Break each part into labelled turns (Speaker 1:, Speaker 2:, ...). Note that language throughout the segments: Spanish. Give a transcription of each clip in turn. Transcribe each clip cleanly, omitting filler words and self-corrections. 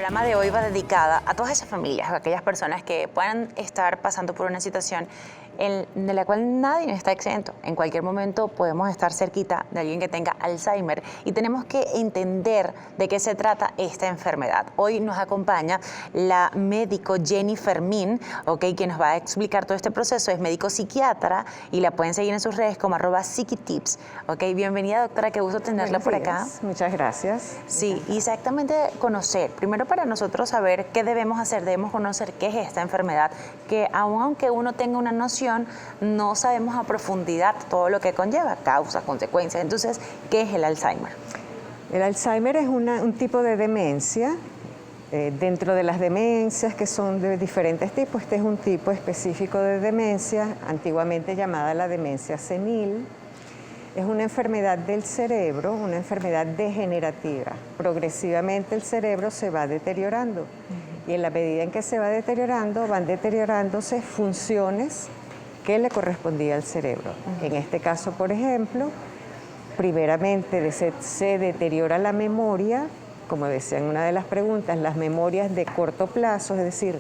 Speaker 1: programa de hoy va dedicada a todas esas familias, a aquellas personas que puedan estar pasando por una situación de la cual nadie está exento. En cualquier momento podemos estar cerquita de alguien que tenga Alzheimer y tenemos que entender de qué se trata esta enfermedad. Hoy nos acompaña la médico Jenny Fermín, quien nos va a explicar todo este proceso. Es médico psiquiatra y la pueden seguir en sus redes como @psiquitips. Bienvenida, doctora, qué gusto tenerla por acá.
Speaker 2: Muchas gracias.
Speaker 1: Sí, exactamente, conocer. Primero, para nosotros saber qué debemos hacer, debemos conocer qué es esta enfermedad, que aunque uno tenga una noción, no sabemos a profundidad todo lo que conlleva, causas, consecuencias. Entonces, ¿qué es el Alzheimer?
Speaker 2: El Alzheimer es un tipo de demencia. Dentro de las demencias, que son de diferentes tipos, este es un tipo específico de demencia, antiguamente llamada la demencia senil. Es una enfermedad del cerebro, una enfermedad degenerativa. Progresivamente el cerebro se va deteriorando y en la medida en que se va deteriorando, van deteriorándose funciones que le correspondía al cerebro. En este caso, por ejemplo, primeramente se deteriora la memoria, como decía en una de las preguntas, las memorias de corto plazo, es decir,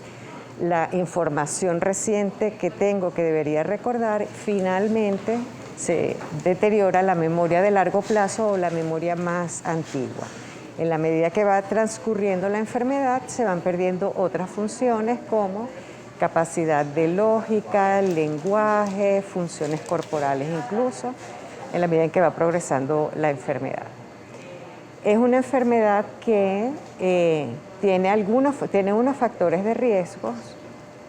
Speaker 2: la información reciente que tengo que debería recordar, finalmente se deteriora la memoria de largo plazo o la memoria más antigua. En la medida que va transcurriendo la enfermedad, se van perdiendo otras funciones como capacidad de lógica, lenguaje, funciones corporales incluso, en la medida en que va progresando la enfermedad. Es una enfermedad que tiene unos factores de riesgos.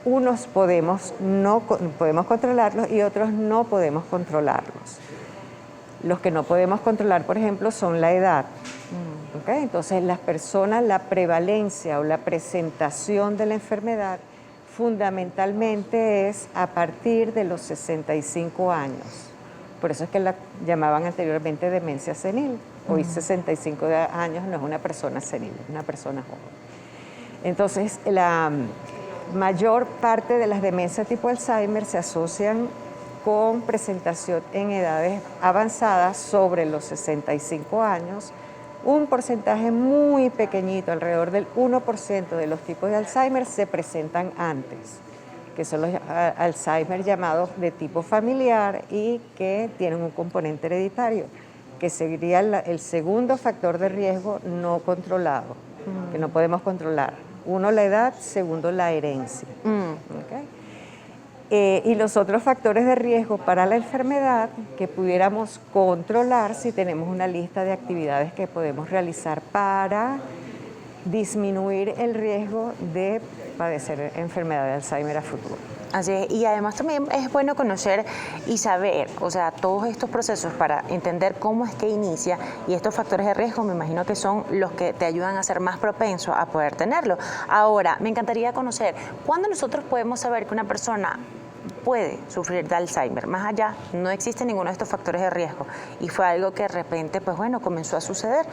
Speaker 2: Unos podemos controlarlos y otros no podemos controlarlos. Los que no podemos controlar, por ejemplo, son la edad. Entonces, las personas, la prevalencia o la presentación de la enfermedad fundamentalmente es a partir de los 65 años. Por eso es que la llamaban anteriormente demencia senil. Hoy 65 años no es una persona senil, es una persona joven. Entonces, la mayor parte de las demencias tipo Alzheimer se asocian con presentación en edades avanzadas sobre los 65 años. Un porcentaje muy pequeñito, alrededor del 1% de los tipos de Alzheimer se presentan antes, que son los Alzheimer llamados de tipo familiar y que tienen un componente hereditario, que sería el segundo factor de riesgo no controlado, que no podemos controlar. Uno, la edad; segundo, la herencia. Y los otros factores de riesgo para la enfermedad que pudiéramos controlar si tenemos una lista de actividades que podemos realizar para disminuir el riesgo de padecer enfermedad de Alzheimer a futuro.
Speaker 1: Así es, y además también es bueno conocer y saber, todos estos procesos para entender cómo es que inicia, y estos factores de riesgo me imagino que son los que te ayudan a ser más propenso a poder tenerlo. Ahora, me encantaría conocer, ¿cuándo nosotros podemos saber que una persona puede sufrir de Alzheimer? Más allá, no existe ninguno de estos factores de riesgo y fue algo que de repente, comenzó a suceder.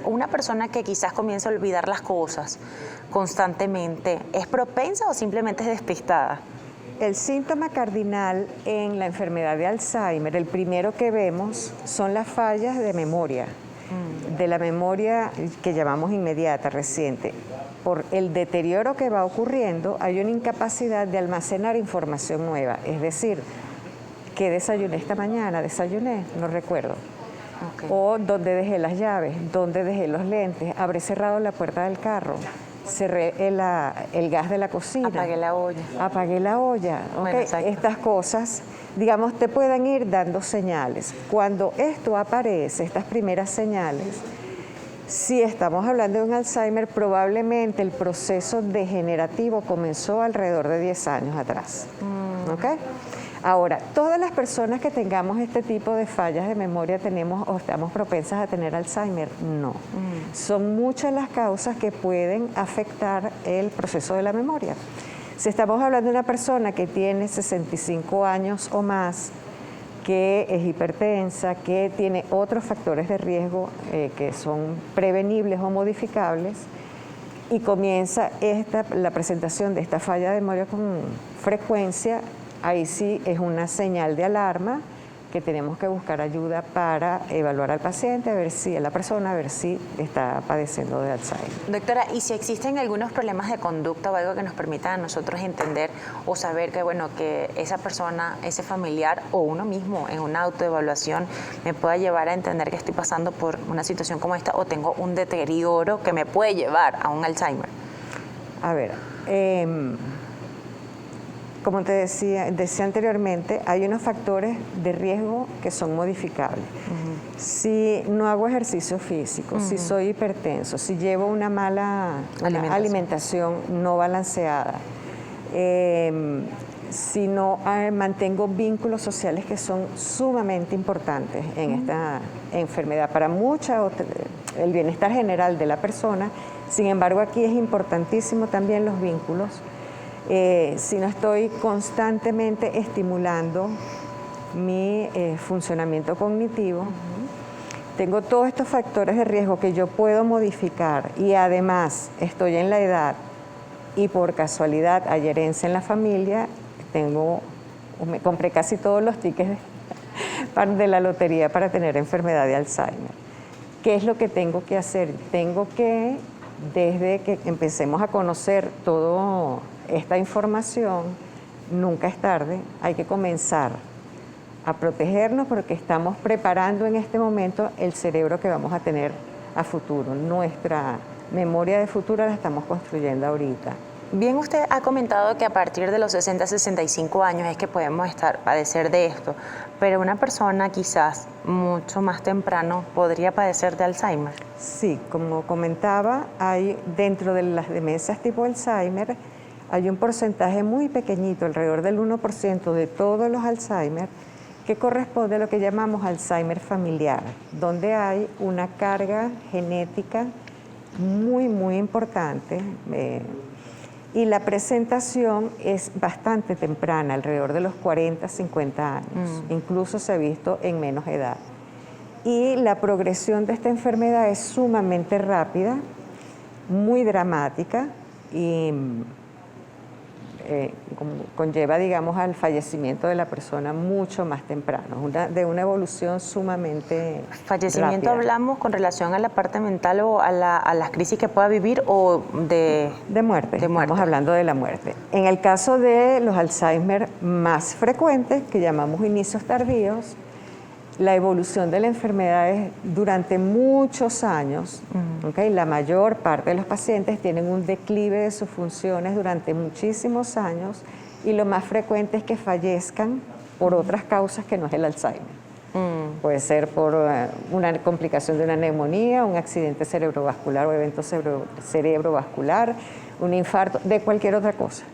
Speaker 1: Una persona que quizás comienza a olvidar las cosas constantemente, ¿es propensa o simplemente es despistada?
Speaker 2: El síntoma cardinal en la enfermedad de Alzheimer, el primero que vemos, son las fallas de memoria, de la memoria que llamamos inmediata, reciente. Por el deterioro que va ocurriendo, hay una incapacidad de almacenar información nueva. Es decir, ¿qué desayuné esta mañana? ¿Desayuné? No recuerdo. O ¿dónde dejé las llaves? ¿Dónde dejé los lentes? ¿Habré cerrado la puerta del carro? ¿Cerré el gas de la cocina?
Speaker 1: Apagué la olla.
Speaker 2: Apagué la olla.
Speaker 1: Bueno,
Speaker 2: estas cosas, te pueden ir dando señales. Cuando esto aparece, estas primeras señales, si estamos hablando de un Alzheimer, probablemente el proceso degenerativo comenzó alrededor de 10 años atrás. Ahora, todas las personas que tengamos este tipo de fallas de memoria tenemos o estamos propensas a tener Alzheimer. No. Son muchas las causas que pueden afectar el proceso de la memoria. Si estamos hablando de una persona que tiene 65 años o más, que es hipertensa, que tiene otros factores de riesgo que son prevenibles o modificables, y comienza la presentación de esta falla de memoria con frecuencia, ahí sí es una señal de alarma que tenemos que buscar ayuda para evaluar al paciente, a la persona, a ver si está padeciendo de Alzheimer.
Speaker 1: Doctora, ¿y si existen algunos problemas de conducta o algo que nos permita a nosotros entender o saber que, bueno, que esa persona, ese familiar o uno mismo en una autoevaluación me pueda llevar a entender que estoy pasando por una situación como esta o tengo un deterioro que me puede llevar a un Alzheimer?
Speaker 2: A ver, como te decía anteriormente, hay unos factores de riesgo que son modificables. Si no hago ejercicio físico, si soy hipertenso, si llevo una mala alimentación no balanceada, si no mantengo vínculos sociales que son sumamente importantes en esta enfermedad para el bienestar general de la persona. Sin embargo, aquí es importantísimo también los vínculos. Si no estoy constantemente estimulando mi funcionamiento cognitivo, tengo todos estos factores de riesgo que yo puedo modificar y además estoy en la edad y por casualidad hay herencia en la familia, me compré casi todos los tickets de la lotería para tener enfermedad de Alzheimer. ¿Qué es lo que tengo que hacer? Tengo que, desde que empecemos a conocer toda esta información, nunca es tarde, hay que comenzar a protegernos porque estamos preparando en este momento el cerebro que vamos a tener a futuro. Nuestra memoria de futuro la estamos construyendo ahorita.
Speaker 1: Bien, usted ha comentado que a partir de los 60, 65 años es que podemos padecer de esto, pero una persona quizás mucho más temprano podría padecer de Alzheimer.
Speaker 2: Sí, como comentaba, hay dentro de las demencias tipo Alzheimer, hay un porcentaje muy pequeñito, alrededor del 1% de todos los Alzheimer, que corresponde a lo que llamamos Alzheimer familiar, donde hay una carga genética muy, muy importante. Y la presentación es bastante temprana, alrededor de los 40, 50 años. Incluso se ha visto en menos edad. Y la progresión de esta enfermedad es sumamente rápida, muy dramática y conlleva, digamos, al fallecimiento de la persona mucho más temprano, de una evolución sumamente
Speaker 1: ¿Fallecimiento
Speaker 2: rápida.
Speaker 1: hablamos con relación a la parte mental o a las crisis que pueda vivir o de
Speaker 2: muerte?
Speaker 1: De muerte.
Speaker 2: Estamos hablando de la muerte. En el caso de los Alzheimer más frecuentes, que llamamos inicios tardíos, la evolución de la enfermedad es durante muchos años. ¿Okay? La mayor parte de los pacientes tienen un declive de sus funciones durante muchísimos años y lo más frecuente es que fallezcan por otras causas que no es el Alzheimer. Puede ser por una complicación de una neumonía, un accidente cerebrovascular o evento cerebrovascular, un infarto, de cualquier otra cosa.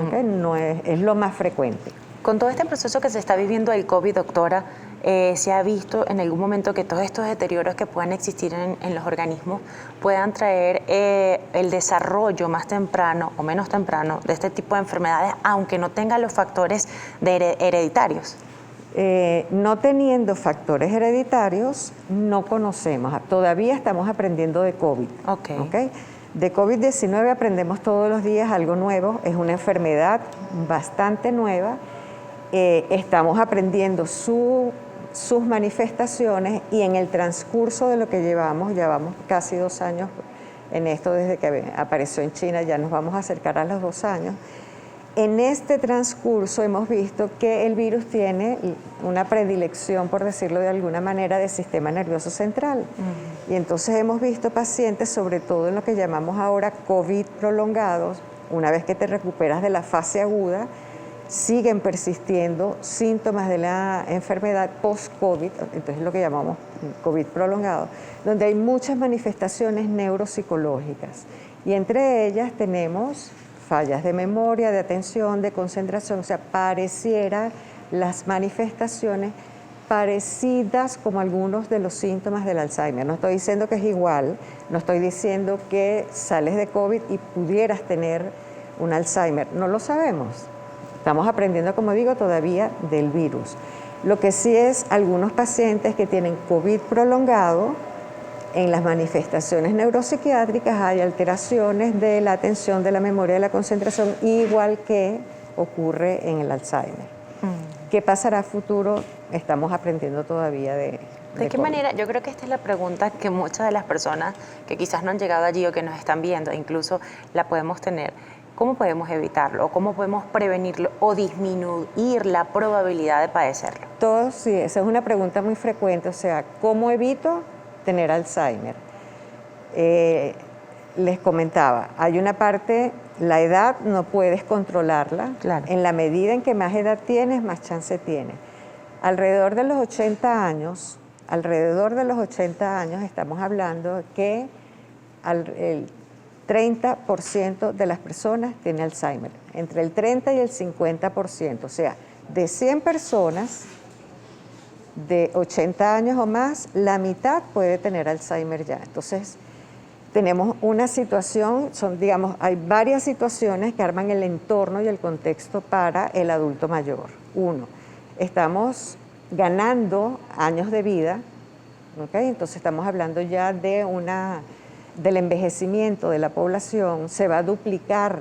Speaker 2: ¿Okay? No es lo más frecuente.
Speaker 1: Con todo este proceso que se está viviendo del COVID, doctora, ¿se ha visto en algún momento que todos estos deterioros que puedan existir en los organismos puedan traer el desarrollo más temprano o menos temprano de este tipo de enfermedades, aunque no tengan los factores hereditarios?
Speaker 2: No teniendo factores hereditarios, no conocemos. Todavía estamos aprendiendo de COVID. ¿Okay? De COVID-19 aprendemos todos los días algo nuevo. Es una enfermedad bastante nueva. Estamos aprendiendo sus manifestaciones y en el transcurso de lo que llevamos casi 2 años en esto desde que apareció en China, ya nos vamos a acercar a los 2 años. En este transcurso hemos visto que el virus tiene una predilección, por decirlo de alguna manera, del sistema nervioso central. Y entonces hemos visto pacientes, sobre todo en lo que llamamos ahora COVID prolongados, una vez que te recuperas de la fase aguda, siguen persistiendo síntomas de la enfermedad post-COVID, entonces lo que llamamos COVID prolongado, donde hay muchas manifestaciones neuropsicológicas. Y entre ellas tenemos fallas de memoria, de atención, de concentración, o sea, pareciera las manifestaciones parecidas como algunos de los síntomas del Alzheimer. No estoy diciendo que es igual, no estoy diciendo que sales de COVID y pudieras tener un Alzheimer, no lo sabemos. Estamos aprendiendo, como digo, todavía del virus. Lo que sí es, algunos pacientes que tienen COVID prolongado, en las manifestaciones neuropsiquiátricas hay alteraciones de la atención, de la memoria, de la concentración, igual que ocurre en el Alzheimer. ¿Qué pasará a futuro? Estamos aprendiendo todavía
Speaker 1: ¿De qué
Speaker 2: COVID.
Speaker 1: manera? Yo creo que esta es la pregunta que muchas de las personas que quizás no han llegado allí o que nos están viendo, incluso la podemos tener. ¿Cómo podemos evitarlo? ¿Cómo podemos prevenirlo o disminuir la probabilidad de padecerlo?
Speaker 2: Todo, sí, esa es una pregunta muy frecuente, o sea, ¿cómo evito tener Alzheimer? Les comentaba, hay una parte, la edad no puedes controlarla.
Speaker 1: Claro.
Speaker 2: En la medida en que más edad tienes, más chance tienes. Alrededor de los 80 años, estamos hablando que el 30% de las personas tiene Alzheimer, entre el 30 y el 50%, o sea, de 100 personas de 80 años o más, la mitad puede tener Alzheimer ya. Entonces, tenemos una situación, hay varias situaciones que arman el entorno y el contexto para el adulto mayor. Uno, estamos ganando años de vida, ¿okay? Entonces estamos hablando ya del envejecimiento de la población, se va a duplicar.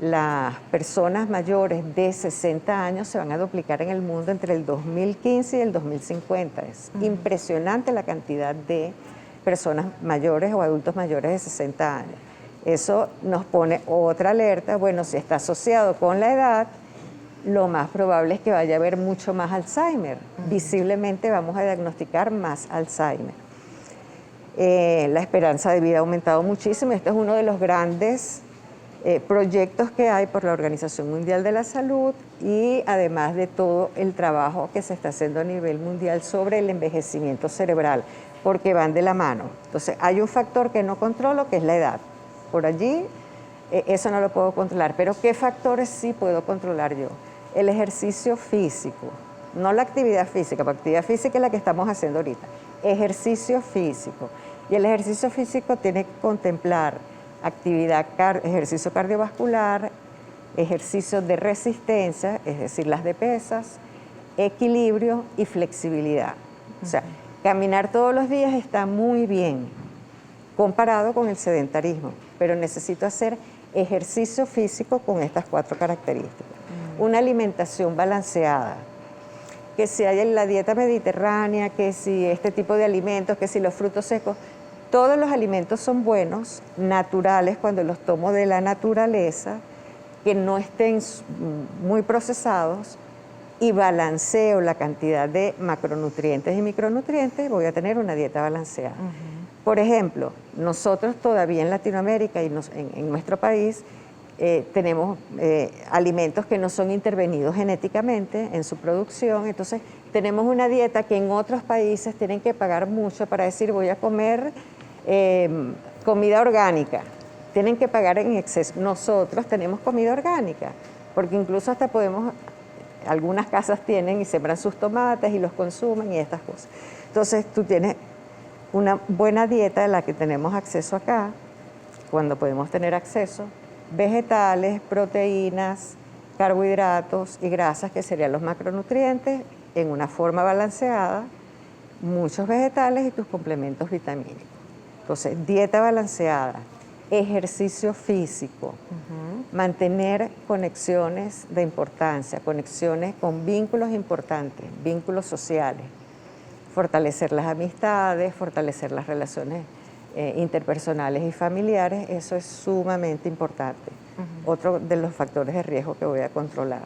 Speaker 2: Las personas mayores de 60 años se van a duplicar en el mundo entre el 2015 y el 2050. Es impresionante la cantidad de personas mayores o adultos mayores de 60 años. Eso nos pone otra alerta. Bueno, si está asociado con la edad, lo más probable es que vaya a haber mucho más Alzheimer. Visiblemente vamos a diagnosticar más Alzheimer. La esperanza de vida ha aumentado muchísimo. Este es uno de los grandes proyectos que hay por la Organización Mundial de la Salud y además de todo el trabajo que se está haciendo a nivel mundial sobre el envejecimiento cerebral, porque van de la mano. Entonces, hay un factor que no controlo, que es la edad. Por allí, eso no lo puedo controlar. Pero ¿qué factores sí puedo controlar yo? El ejercicio físico, no la actividad física, porque actividad física es la que estamos haciendo ahorita. Ejercicio físico. Y el ejercicio físico tiene que contemplar ejercicio cardiovascular, ejercicios de resistencia, es decir, las de pesas, equilibrio y flexibilidad. O sea, caminar todos los días está muy bien comparado con el sedentarismo, pero necesito hacer ejercicio físico con estas 4 características. Una alimentación balanceada, que si hay en la dieta mediterránea, que si este tipo de alimentos, que si los frutos secos, todos los alimentos son buenos, naturales, cuando los tomo de la naturaleza, que no estén muy procesados, y balanceo la cantidad de macronutrientes y micronutrientes, voy a tener una dieta balanceada. Por ejemplo, nosotros todavía en Latinoamérica y en nuestro país tenemos alimentos que no son intervenidos genéticamente en su producción, entonces tenemos una dieta que en otros países tienen que pagar mucho para decir voy a comer comida orgánica, tienen que pagar en exceso. Nosotros tenemos comida orgánica, porque incluso hasta algunas casas tienen y sembran sus tomates y los consumen y estas cosas. Entonces tú tienes una buena dieta de la que tenemos acceso acá, cuando podemos tener acceso, vegetales, proteínas, carbohidratos y grasas, que serían los macronutrientes, en una forma balanceada, muchos vegetales y tus complementos vitamínicos. Entonces, dieta balanceada, ejercicio físico, mantener conexiones de importancia, conexiones con vínculos importantes, vínculos sociales, fortalecer las amistades, fortalecer las relaciones interpersonales y familiares, eso es sumamente importante. Otro de los factores de riesgo que voy a controlar.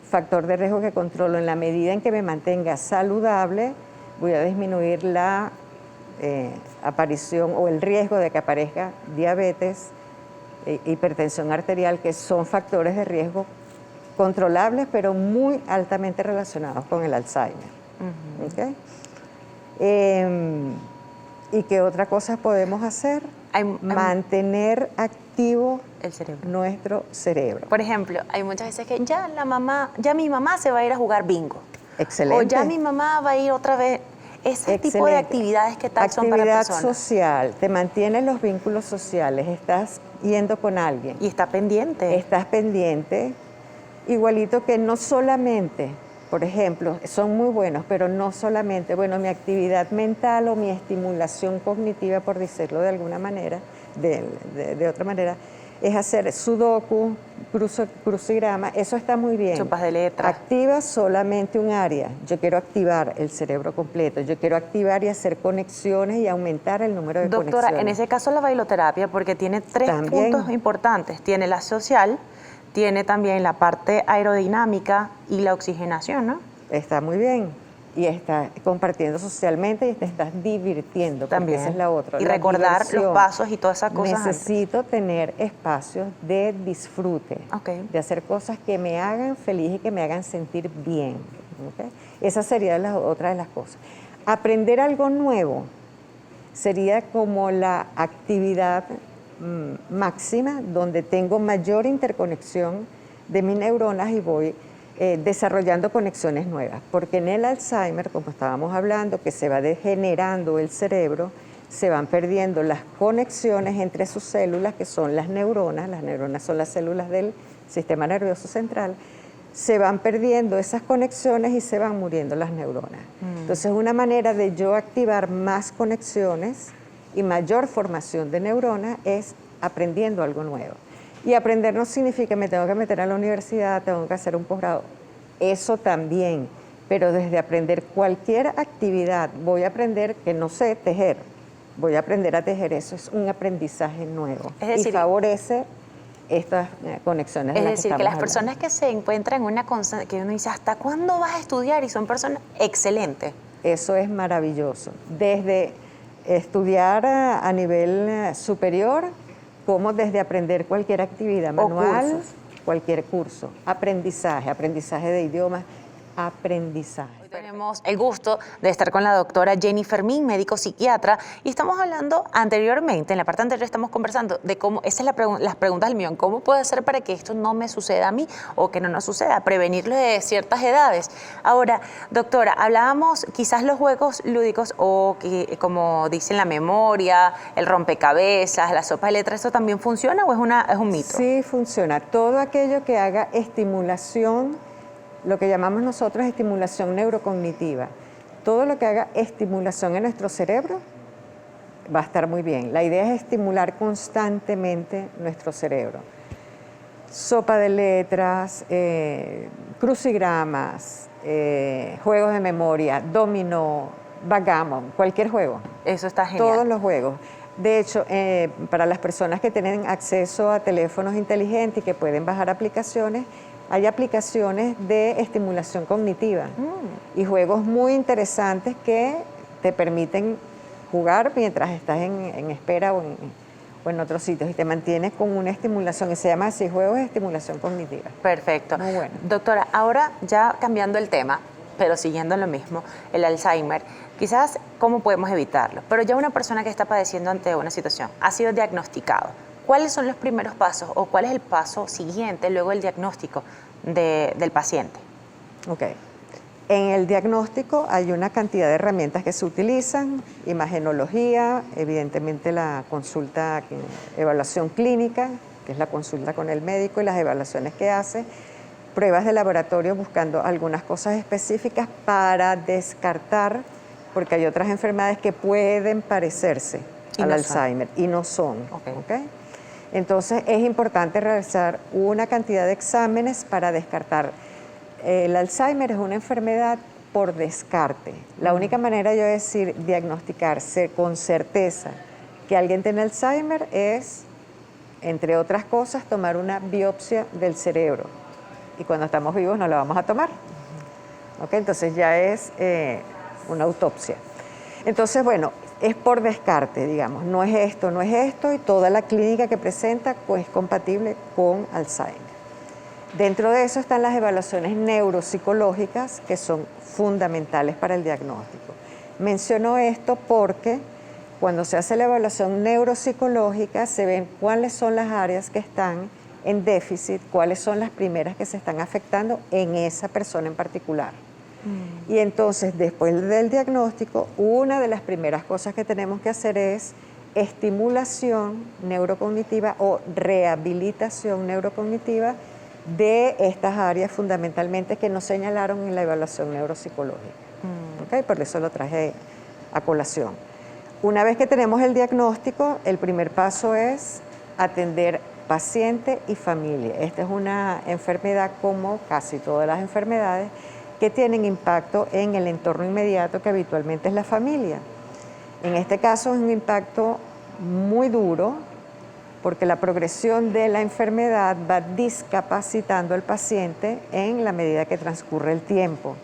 Speaker 2: Factor de riesgo que controlo: en la medida en que me mantenga saludable, voy a disminuir la aparición o el riesgo de que aparezca diabetes, hipertensión arterial, que son factores de riesgo controlables, pero muy altamente relacionados con el Alzheimer. ¿Okay? ¿Y qué otra cosa podemos hacer? Mantener activo
Speaker 1: el cerebro.
Speaker 2: Nuestro cerebro.
Speaker 1: Por ejemplo, hay muchas veces que ya mi mamá se va a ir a jugar bingo.
Speaker 2: Excelente.
Speaker 1: O ya mi mamá va a ir otra vez. Ese tipo de actividades, ¿qué tal son para personas?
Speaker 2: Actividad social, te mantienes los vínculos sociales, estás yendo con alguien.
Speaker 1: Y está pendiente.
Speaker 2: Estás pendiente, igualito que no solamente, por ejemplo, son muy buenos, pero no solamente, bueno, mi actividad mental o mi estimulación cognitiva, por decirlo de alguna manera, de otra manera, es hacer sudoku, crucigrama, eso está muy bien.
Speaker 1: Sopas de letras.
Speaker 2: Activa solamente un área. Yo quiero activar el cerebro completo. Yo quiero activar y hacer conexiones y aumentar el número de
Speaker 1: Doctora,
Speaker 2: conexiones.
Speaker 1: en ese caso la bailoterapia, porque tiene tres
Speaker 2: También.
Speaker 1: puntos importantes. Tiene la social, tiene también la parte aerodinámica y la oxigenación, ¿no?
Speaker 2: Está muy bien. Y está compartiendo socialmente y te estás divirtiendo.
Speaker 1: También.
Speaker 2: Esa es la otra.
Speaker 1: Y
Speaker 2: la
Speaker 1: recordar
Speaker 2: diversión.
Speaker 1: los pasos y todas esas cosas.
Speaker 2: Necesito tener espacios de disfrute,
Speaker 1: Ok.
Speaker 2: de hacer cosas que me hagan feliz y que me hagan sentir bien. ¿Ok? Esa sería otra de las cosas. Aprender algo nuevo sería como la actividad máxima donde tengo mayor interconexión de mis neuronas y voy desarrollando conexiones nuevas, porque en el Alzheimer, como estábamos hablando, que se va degenerando el cerebro, se van perdiendo las conexiones entre sus células, que son las neuronas son las células del sistema nervioso central, se van perdiendo esas conexiones y se van muriendo las neuronas. Entonces, una manera de yo activar más conexiones y mayor formación de neuronas es aprendiendo algo nuevo. Y aprender no significa que me tengo que meter a la universidad, tengo que hacer un posgrado. Eso también, pero desde aprender cualquier actividad, voy a aprender que no sé tejer, voy a aprender a tejer, eso es un aprendizaje nuevo.
Speaker 1: Es decir,
Speaker 2: y favorece estas conexiones.
Speaker 1: Es decir, que las personas que se encuentran en una constante, que uno dice, ¿hasta cuándo vas a estudiar? Y son personas excelentes.
Speaker 2: Eso es maravilloso. Desde estudiar a nivel superior, como desde aprender cualquier actividad manual, cualquier curso, aprendizaje de idiomas, aprendizaje.
Speaker 1: Hoy tenemos el gusto de estar con la doctora Jenny Fermín, médico psiquiatra, y estamos hablando anteriormente, en la parte anterior estamos conversando de cómo, esa es las preguntas del millón, ¿cómo puedo hacer para que esto no me suceda a mí o que no nos suceda? Prevenirlo de ciertas edades. Ahora, doctora, hablábamos quizás los juegos lúdicos o que, como dicen la memoria, el rompecabezas, la sopa de letras, ¿eso también funciona o es un mito?
Speaker 2: Sí, funciona. Todo aquello que haga estimulación, lo que llamamos nosotros estimulación neurocognitiva. Todo lo que haga estimulación en nuestro cerebro va a estar muy bien. La idea es estimular constantemente nuestro cerebro. Sopa de letras, crucigramas, juegos de memoria, dominó, backgammon, cualquier juego.
Speaker 1: Eso está genial.
Speaker 2: Todos los juegos. De hecho, para las personas que tienen acceso a teléfonos inteligentes y que pueden bajar aplicaciones, hay aplicaciones de estimulación cognitiva y juegos muy interesantes que te permiten jugar mientras estás en espera o en otros sitios y te mantienes con una estimulación, y se llama así, juegos de estimulación cognitiva.
Speaker 1: Perfecto.
Speaker 2: Muy bueno.
Speaker 1: Doctora, ahora ya cambiando el tema, pero siguiendo lo mismo, el Alzheimer, quizás cómo podemos evitarlo, pero ya una persona que está padeciendo ante una situación ha sido diagnosticado. ¿Cuáles son los primeros pasos o cuál es el paso siguiente luego del diagnóstico del paciente?
Speaker 2: Ok. En el diagnóstico hay una cantidad de herramientas que se utilizan, imagenología, evidentemente la consulta, evaluación clínica, que es la consulta con el médico y las evaluaciones que hace, pruebas de laboratorio buscando algunas cosas específicas para descartar, porque hay otras enfermedades que pueden parecerse al Alzheimer y no son. ¿Okay? Entonces es importante realizar una cantidad de exámenes para descartar. El Alzheimer es una enfermedad por descarte. La única manera yo de decir, diagnosticarse con certeza que alguien tiene Alzheimer es, entre otras cosas, tomar una biopsia del cerebro. Y cuando estamos vivos no la vamos a tomar. ¿Okay? Entonces ya es una autopsia. Entonces, bueno, es por descarte, digamos, no es esto, y toda la clínica que presenta pues, es compatible con Alzheimer. Dentro de eso están las evaluaciones neuropsicológicas, que son fundamentales para el diagnóstico. Menciono esto porque cuando se hace la evaluación neuropsicológica se ven cuáles son las áreas que están en déficit, cuáles son las primeras que se están afectando en esa persona en particular. Y entonces, después del diagnóstico, una de las primeras cosas que tenemos que hacer es estimulación neurocognitiva o rehabilitación neurocognitiva de estas áreas fundamentalmente que nos señalaron en la evaluación neuropsicológica. ¿Okay? Por eso lo traje a colación. Una vez que tenemos el diagnóstico, el primer paso es atender paciente y familia. Esta es una enfermedad, como casi todas las enfermedades, que tienen impacto en el entorno inmediato, que habitualmente es la familia. En este caso es un impacto muy duro, porque la progresión de la enfermedad va discapacitando al paciente en la medida que transcurre el tiempo.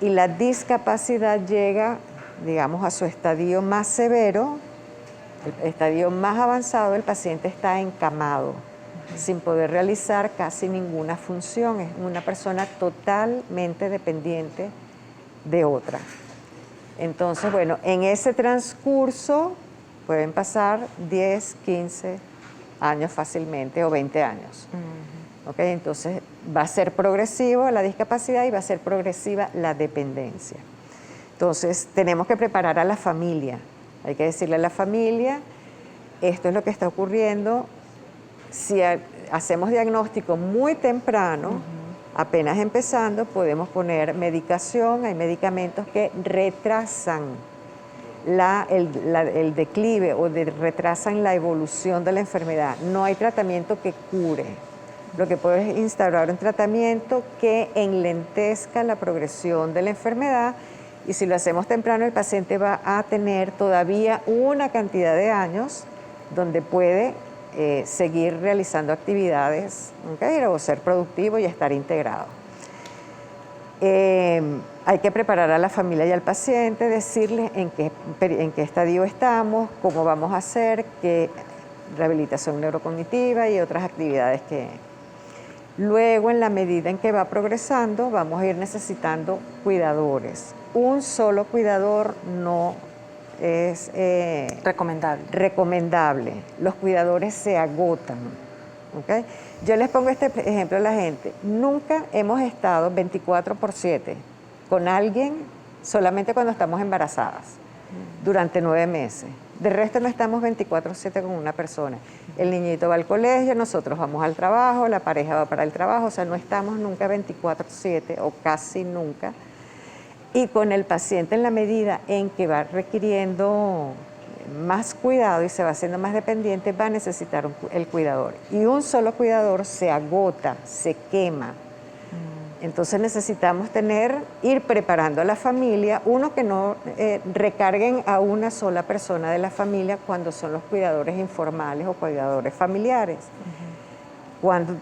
Speaker 2: Y la discapacidad llega, digamos, a su estadio más severo, el estadio más avanzado. El paciente está encamado, sin poder realizar casi ninguna función. Es una persona totalmente dependiente de otra. Entonces, bueno, en ese transcurso pueden pasar 10, 15 años fácilmente, o 20 años. ¿Okay? Entonces va a ser progresivo la discapacidad y va a ser progresiva la dependencia. Entonces tenemos que preparar a la familia. Hay que decirle a la familia, esto es lo que está ocurriendo. Si hacemos diagnóstico muy temprano, apenas empezando, podemos poner medicación. Hay medicamentos que retrasan el declive o retrasan la evolución de la enfermedad. No hay tratamiento que cure. Lo que puede es instaurar un tratamiento que enlentezca la progresión de la enfermedad, y si lo hacemos temprano, el paciente va a tener todavía una cantidad de años donde puede seguir realizando actividades, ¿okay? O ser productivo y estar integrado. Hay que preparar a la familia y al paciente, decirles en qué estadio estamos, cómo vamos a hacer, qué rehabilitación neurocognitiva y otras actividades que... Luego, en la medida en que va progresando, vamos a ir necesitando cuidadores. Un solo cuidador no es recomendable. Los cuidadores se agotan. ¿Okay? Yo les pongo este ejemplo a la gente. Nunca hemos estado 24/7 con alguien solamente cuando estamos embarazadas, durante 9 meses. De resto no estamos 24/7 con una persona. El niñito va al colegio, nosotros vamos al trabajo, la pareja va para el trabajo, o sea, no estamos nunca 24/7 o casi nunca. Y con el paciente, en la medida en que va requiriendo más cuidado y se va haciendo más dependiente, va a necesitar el cuidador. Y un solo cuidador se agota, se quema. Entonces necesitamos ir preparando a la familia, uno, que no recarguen a una sola persona de la familia cuando son los cuidadores informales o cuidadores familiares. Cuando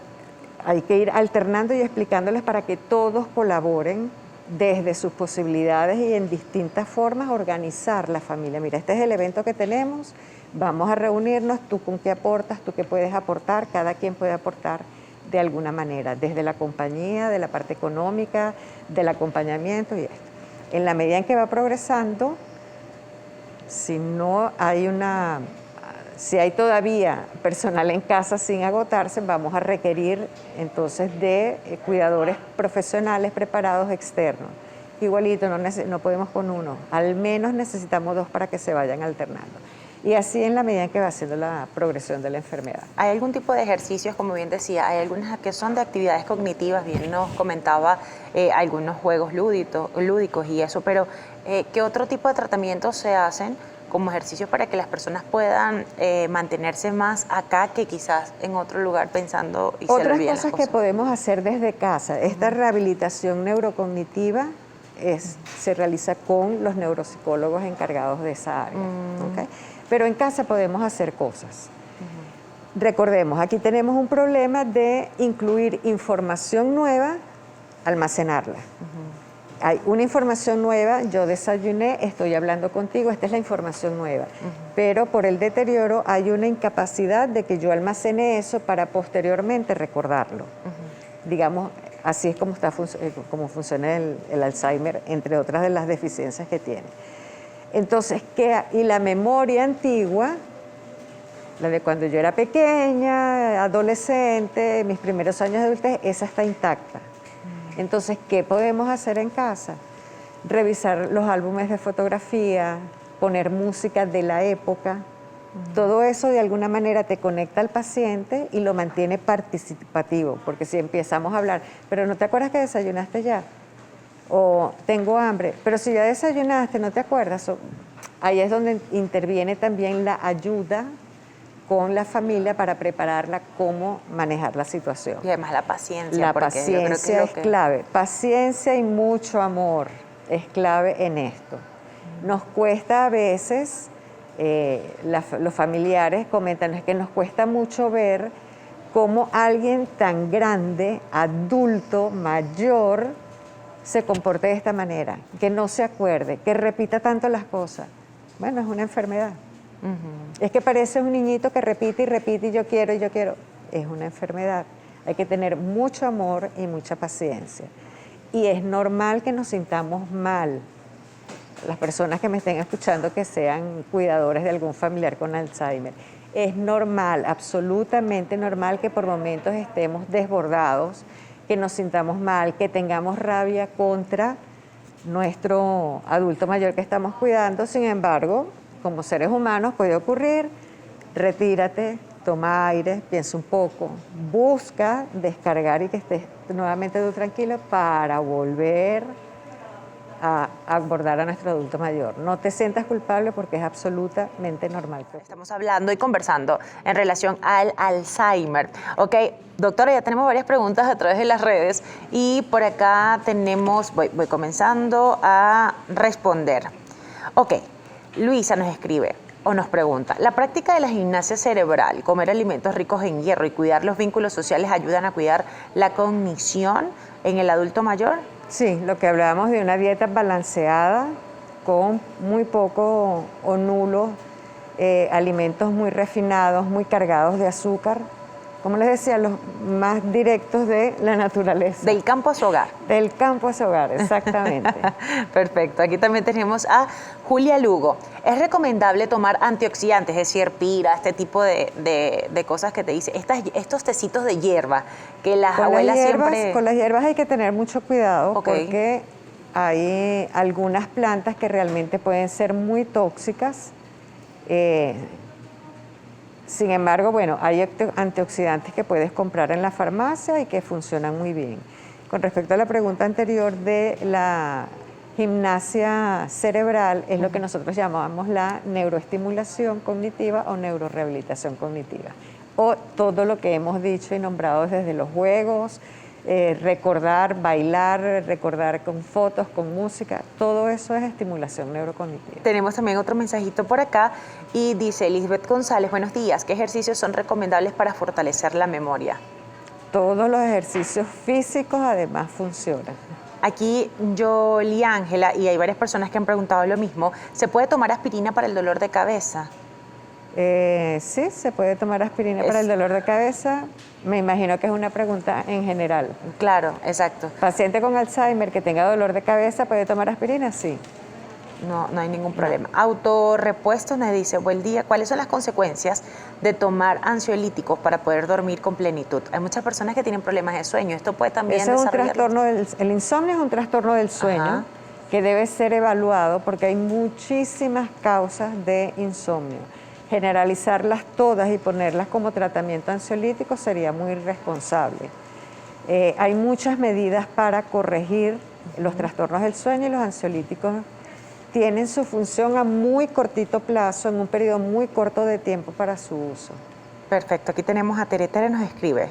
Speaker 2: hay que ir alternando y explicándoles para que todos colaboren desde sus posibilidades y en distintas formas organizar la familia. Mira, este es el evento que tenemos, vamos a reunirnos, tú con qué aportas, tú qué puedes aportar, cada quien puede aportar de alguna manera, desde la compañía, de la parte económica, del acompañamiento y esto. En la medida en que va progresando, si hay todavía personal en casa sin agotarse, vamos a requerir entonces de cuidadores profesionales preparados externos. Igualito, no podemos con uno, al menos necesitamos 2 para que se vayan alternando. Y así en la medida en que va haciendo la progresión de la enfermedad.
Speaker 1: ¿Hay algún tipo de ejercicios, como bien decía, hay algunas que son de actividades cognitivas? Bien nos comentaba algunos juegos lúdicos y eso, pero ¿qué otro tipo de tratamientos se hacen como ejercicios para que las personas puedan mantenerse más acá que quizás en otro lugar pensando y se le olvidan las cosas?
Speaker 2: Otras cosas que podemos hacer desde casa. Esta rehabilitación neurocognitiva se realiza con los neuropsicólogos encargados de esa área. ¿Okay? Pero en casa podemos hacer cosas. Recordemos, aquí tenemos un problema de incluir información nueva, almacenarla. Hay una información nueva, yo desayuné, estoy hablando contigo, esta es la información nueva. Pero por el deterioro hay una incapacidad de que yo almacene eso para posteriormente recordarlo. Digamos, así es como funciona el Alzheimer, entre otras de las deficiencias que tiene. Entonces, y la memoria antigua, la de cuando yo era pequeña, adolescente, mis primeros años de adultez, esa está intacta. Entonces, ¿qué podemos hacer en casa? Revisar los álbumes de fotografía, poner música de la época. Todo eso de alguna manera te conecta al paciente y lo mantiene participativo, porque si empezamos a hablar, pero ¿no te acuerdas que desayunaste ya? O tengo hambre, pero si ya desayunaste, ¿no te acuerdas? Ahí es donde interviene también la ayuda con la familia para prepararla cómo manejar la situación.
Speaker 1: Y además la paciencia.
Speaker 2: La
Speaker 1: porque
Speaker 2: paciencia
Speaker 1: yo creo que
Speaker 2: es clave. Paciencia y mucho amor es clave en esto. Nos cuesta a veces, los familiares comentan, es que nos cuesta mucho ver cómo alguien tan grande, adulto, mayor, se comporte de esta manera, que no se acuerde, que repita tanto las cosas. Bueno, es una enfermedad. Es que parece un niñito que repite y repite y yo quiero y yo quiero. Es una enfermedad. Hay que tener mucho amor y mucha paciencia. Y es normal que nos sintamos mal. Las personas que me estén escuchando que sean cuidadores de algún familiar con Alzheimer. Es normal, absolutamente normal que por momentos estemos desbordados, que nos sintamos mal, que tengamos rabia contra nuestro adulto mayor que estamos cuidando. Sin embargo, como seres humanos puede ocurrir, retírate, toma aire, piensa un poco, busca descargar y que estés nuevamente tú tranquilo para volver a abordar a nuestro adulto mayor. No te sientas culpable porque es absolutamente normal.
Speaker 1: Estamos hablando y conversando en relación al Alzheimer. Ok, doctora, ya tenemos varias preguntas a través de las redes y por acá tenemos, voy comenzando a responder. Ok, Luisa nos escribe o nos pregunta, ¿la práctica de la gimnasia cerebral, comer alimentos ricos en hierro y cuidar los vínculos sociales ayudan a cuidar la cognición en el adulto mayor?
Speaker 2: Sí, lo que hablábamos de una dieta balanceada con muy poco o nulo alimentos muy refinados, muy cargados de azúcar. Como les decía, los más directos de la naturaleza.
Speaker 1: Del campo a su hogar.
Speaker 2: Del campo a su hogar, exactamente.
Speaker 1: Perfecto. Aquí también tenemos a Julia Lugo. ¿Es recomendable tomar antioxidantes, es decir, pira, este tipo de cosas que te dice, estos tecitos de hierba que las abuelas siempre...
Speaker 2: Con las hierbas hay que tener mucho cuidado porque hay algunas plantas que realmente pueden ser muy tóxicas. Sin embargo, bueno, hay antioxidantes que puedes comprar en la farmacia y que funcionan muy bien. Con respecto a la pregunta anterior de la gimnasia cerebral, es lo que nosotros llamamos la neuroestimulación cognitiva o neurorehabilitación cognitiva. O todo lo que hemos dicho y nombrado desde los juegos, recordar, bailar, recordar con fotos, con música, todo eso es estimulación neurocognitiva.
Speaker 1: Tenemos también otro mensajito por acá y dice Elizabeth González, buenos días, ¿qué ejercicios son recomendables para fortalecer la memoria?
Speaker 2: Todos los ejercicios físicos además funcionan.
Speaker 1: Aquí Jolie Ángela, y hay varias personas que han preguntado lo mismo, ¿se puede tomar aspirina para el dolor de cabeza?
Speaker 2: Sí, se puede tomar aspirina para el dolor de cabeza. Me imagino que es una pregunta en general.
Speaker 1: Claro, exacto.
Speaker 2: Paciente con Alzheimer que tenga dolor de cabeza, ¿puede tomar aspirina? Sí.
Speaker 1: No hay ningún problema. Autorrepuestos nos dice, buen día, ¿cuáles son las consecuencias de tomar ansiolíticos para poder dormir con plenitud? Hay muchas personas que tienen problemas de sueño. Esto puede también
Speaker 2: Ese es un trastorno el insomnio es un trastorno del sueño que debe ser evaluado porque hay muchísimas causas de insomnio. Generalizarlas todas y ponerlas como tratamiento ansiolítico sería muy irresponsable. Hay muchas medidas para corregir los trastornos del sueño y los ansiolíticos tienen su función a muy cortito plazo, en un periodo muy corto de tiempo para su uso.
Speaker 1: Perfecto, aquí tenemos a Tere nos escribe.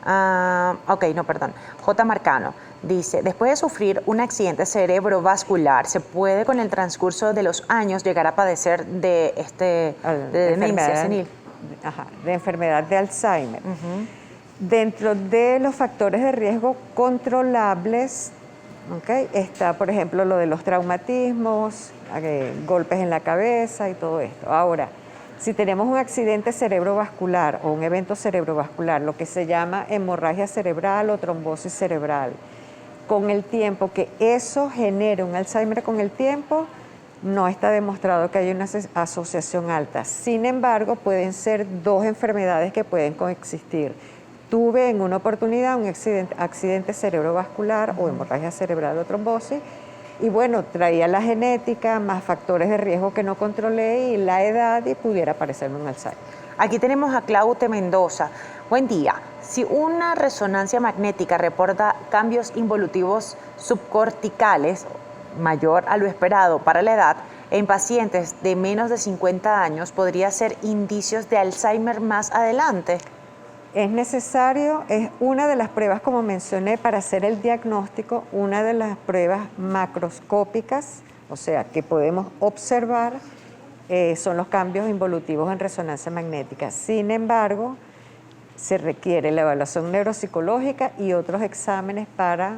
Speaker 1: J. Marcano dice, después de sufrir un accidente cerebrovascular, ¿se puede con el transcurso de los años llegar a padecer de demencia senil?
Speaker 2: De enfermedad de Alzheimer. Dentro de los factores de riesgo controlables, está, por ejemplo, lo de los traumatismos, golpes en la cabeza y todo esto. Ahora, si tenemos un accidente cerebrovascular o un evento cerebrovascular, lo que se llama hemorragia cerebral o trombosis cerebral, con el tiempo que eso genere un Alzheimer con el tiempo, no está demostrado que haya una asociación alta. Sin embargo, pueden ser dos enfermedades que pueden coexistir. Tuve en una oportunidad un accidente cerebrovascular o hemorragia cerebral o trombosis, y bueno, traía la genética, más factores de riesgo que no controlé y la edad y pudiera aparecerme un Alzheimer.
Speaker 1: Aquí tenemos a Claute Mendoza. Buen día. Si una resonancia magnética reporta cambios involutivos subcorticales mayor a lo esperado para la edad, en pacientes de menos de 50 años podría ser indicios de Alzheimer más adelante?
Speaker 2: Es necesario, es una de las pruebas, como mencioné, para hacer el diagnóstico, una de las pruebas macroscópicas, o sea, que podemos observar, son los cambios involutivos en resonancia magnética. Sin embargo, se requiere la evaluación neuropsicológica y otros exámenes para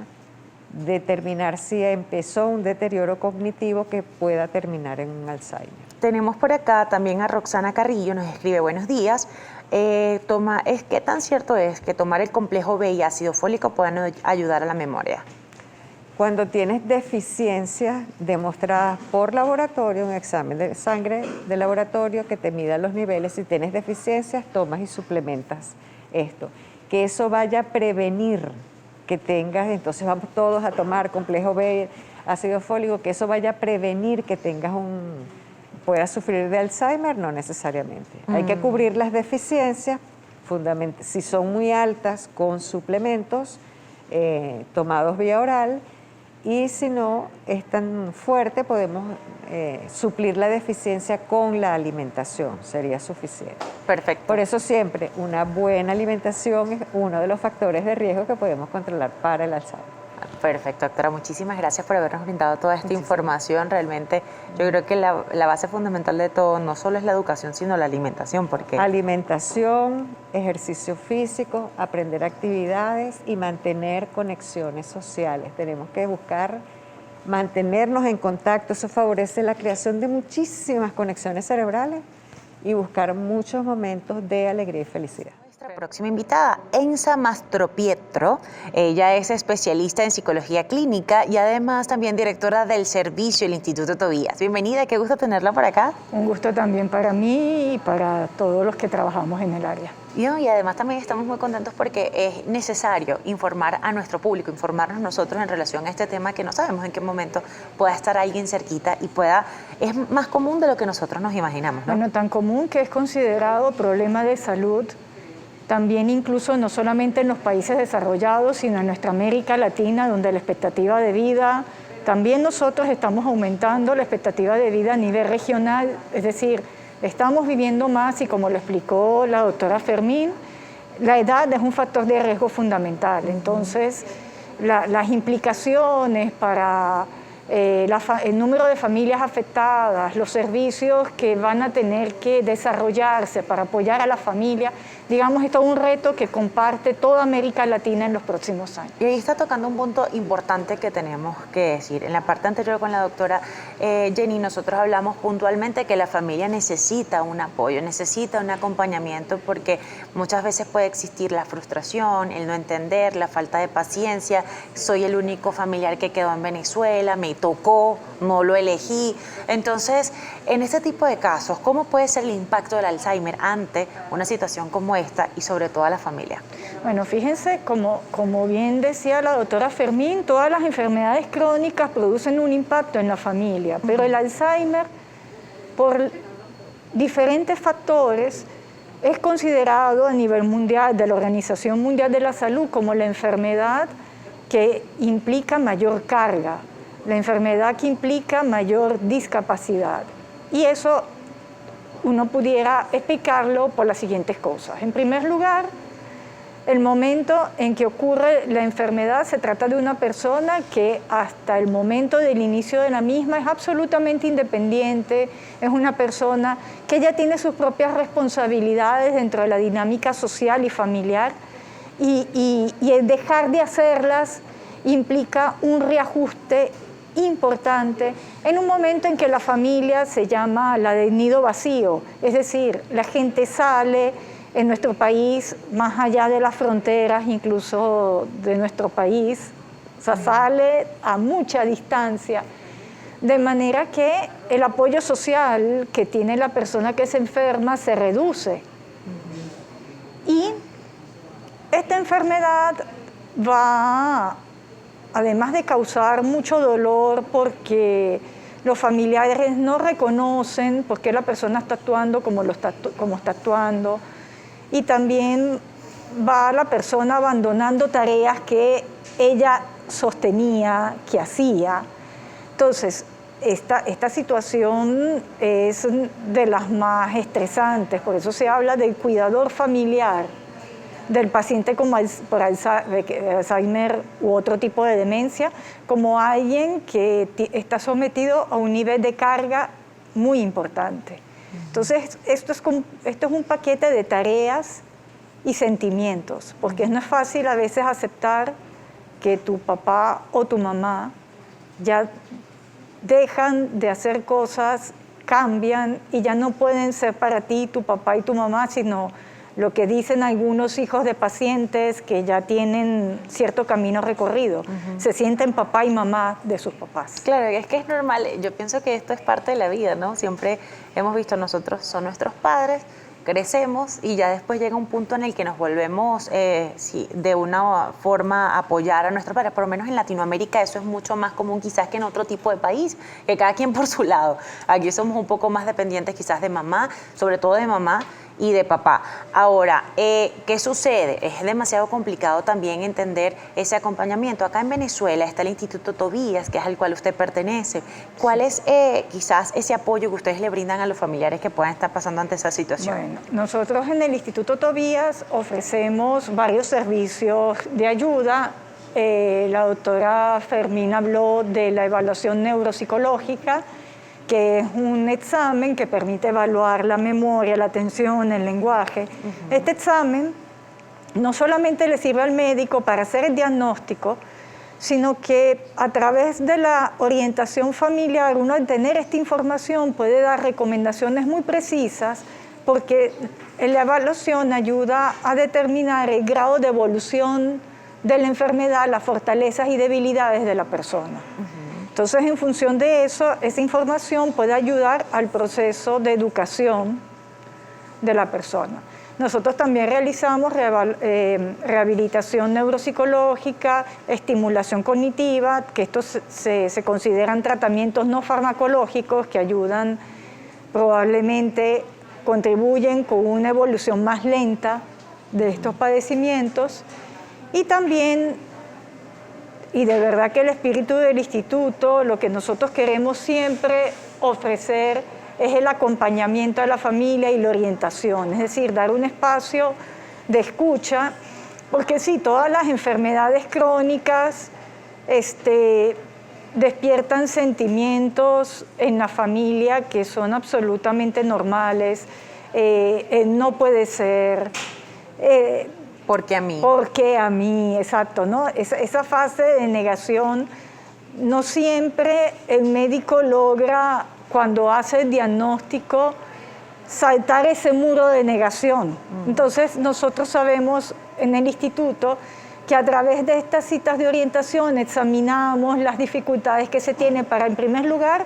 Speaker 2: determinar si empezó un deterioro cognitivo que pueda terminar en un Alzheimer.
Speaker 1: Tenemos por acá también a Roxana Carrillo, nos escribe: buenos días. ¿Qué tan cierto es que tomar el complejo B y ácido fólico pueden ayudar a la memoria?
Speaker 2: Cuando tienes deficiencias demostradas por laboratorio, un examen de sangre de laboratorio que te mida los niveles, si tienes deficiencias, tomas y suplementas esto. Que eso vaya a prevenir que tengas, entonces vamos todos a tomar complejo B, ácido fólico, que eso vaya a prevenir que tengas puedas sufrir de Alzheimer, no necesariamente. Hay que cubrir las deficiencias, si son muy altas, con suplementos tomados vía oral, y si no es tan fuerte, podemos suplir la deficiencia con la alimentación, sería suficiente.
Speaker 1: Perfecto.
Speaker 2: Por eso siempre una buena alimentación es uno de los factores de riesgo que podemos controlar para el Alzheimer.
Speaker 1: Perfecto, doctora. Muchísimas gracias por habernos brindado toda esta información. Realmente yo creo que la base fundamental de todo no solo es la educación, sino la alimentación. Porque
Speaker 2: alimentación, ejercicio físico, aprender actividades y mantener conexiones sociales. Tenemos que buscar mantenernos en contacto. Eso favorece la creación de muchísimas conexiones cerebrales y buscar muchos momentos de alegría y felicidad.
Speaker 1: Nuestra próxima invitada, Enza Mastropietro. Ella es especialista en psicología clínica y además también directora del servicio del Instituto Tobías. Bienvenida, qué gusto tenerla por acá.
Speaker 3: Un gusto también para mí y para todos los que trabajamos en el área.
Speaker 1: Y además también estamos muy contentos porque es necesario informar a nuestro público, informarnos nosotros en relación a este tema que no sabemos en qué momento pueda estar alguien cerquita y es más común de lo que nosotros nos imaginamos, ¿no?
Speaker 3: Bueno, tan común que es considerado problema de salud. También incluso no solamente en los países desarrollados, sino en nuestra América Latina, donde la expectativa de vida, también nosotros estamos aumentando la expectativa de vida a nivel regional, es decir, estamos viviendo más y como lo explicó la doctora Fermín, la edad es un factor de riesgo fundamental. Entonces, las implicaciones para el número de familias afectadas, los servicios que van a tener que desarrollarse para apoyar a la familia, digamos, esto es un reto que comparte toda América Latina en los próximos años.
Speaker 1: Y ahí está tocando un punto importante que tenemos que decir. En la parte anterior con la doctora Jenny, nosotros hablamos puntualmente que la familia necesita un apoyo, necesita un acompañamiento, porque muchas veces puede existir la frustración, el no entender, la falta de paciencia. Soy el único familiar que quedó en Venezuela, me tocó, no lo elegí. Entonces, en este tipo de casos, ¿cómo puede ser el impacto del Alzheimer ante una situación como esta y sobre todo a la familia?
Speaker 3: Bueno, fíjense, como bien decía la doctora Fermín, todas las enfermedades crónicas producen un impacto en la familia, pero el Alzheimer, por diferentes factores, es considerado a nivel mundial de la Organización Mundial de la Salud como la enfermedad que implica mayor carga, la enfermedad que implica mayor discapacidad. Y eso uno pudiera explicarlo por las siguientes cosas. En primer lugar, el momento en que ocurre la enfermedad se trata de una persona que hasta el momento del inicio de la misma es absolutamente independiente, es una persona que ya tiene sus propias responsabilidades dentro de la dinámica social y familiar y el dejar de hacerlas implica un reajuste importante en un momento en que la familia se llama la del nido vacío, es decir, la gente sale en nuestro país, más allá de las fronteras incluso de nuestro país, o sea, sale a mucha distancia, de manera que el apoyo social que tiene la persona que se enferma se reduce. Y esta enfermedad va, además de causar mucho dolor porque los familiares no reconocen por qué la persona está actuando como está actuando, y también va la persona abandonando tareas que ella sostenía, que hacía. Entonces, esta situación es de las más estresantes, por eso se habla del cuidador familiar del paciente por Alzheimer u otro tipo de demencia, como alguien que está sometido a un nivel de carga muy importante. Entonces, esto es un paquete de tareas y sentimientos, porque no es fácil a veces aceptar que tu papá o tu mamá ya dejan de hacer cosas, cambian y ya no pueden ser para ti tu papá y tu mamá, sino lo que dicen algunos hijos de pacientes que ya tienen cierto camino recorrido. Se sienten papá y mamá de sus papás.
Speaker 1: Claro, es que es normal. Yo pienso que esto es parte de la vida, ¿no? Siempre hemos visto nosotros, son nuestros padres, crecemos y ya después llega un punto en el que nos volvemos de una forma a apoyar a nuestros padres. Por lo menos en Latinoamérica eso es mucho más común quizás que en otro tipo de país, que cada quien por su lado. Aquí somos un poco más dependientes quizás de mamá, sobre todo de mamá y de papá. Ahora, ¿qué sucede? Es demasiado complicado también entender ese acompañamiento. Acá en Venezuela está el Instituto Tobías, que es al cual usted pertenece. ¿Cuál es quizás ese apoyo que ustedes le brindan a los familiares que puedan estar pasando ante esa situación?
Speaker 3: Bueno, nosotros en el Instituto Tobías ofrecemos varios servicios de ayuda. La doctora Fermín habló de la evaluación neuropsicológica, que es un examen que permite evaluar la memoria, la atención, el lenguaje. Este examen no solamente le sirve al médico para hacer el diagnóstico, sino que a través de la orientación familiar, uno al tener esta información puede dar recomendaciones muy precisas, porque la evaluación ayuda a determinar el grado de evolución de la enfermedad, las fortalezas y debilidades de la persona. Entonces, en función de eso, esa información puede ayudar al proceso de educación de la persona. Nosotros también realizamos rehabilitación neuropsicológica, estimulación cognitiva, que estos se consideran tratamientos no farmacológicos que ayudan, probablemente contribuyen con una evolución más lenta de estos padecimientos. Y también, y de verdad que el espíritu del instituto, lo que nosotros queremos siempre ofrecer es el acompañamiento a la familia y la orientación, es decir, dar un espacio de escucha, porque sí, todas las enfermedades crónicas despiertan sentimientos en la familia que son absolutamente normales. No puede ser...
Speaker 1: Porque a mí.
Speaker 3: Porque a mí, exacto, ¿no? Esa fase de negación, no siempre el médico logra, cuando hace el diagnóstico, saltar ese muro de negación. Entonces, nosotros sabemos en el instituto que a través de estas citas de orientación examinamos las dificultades que se tienen para, en primer lugar,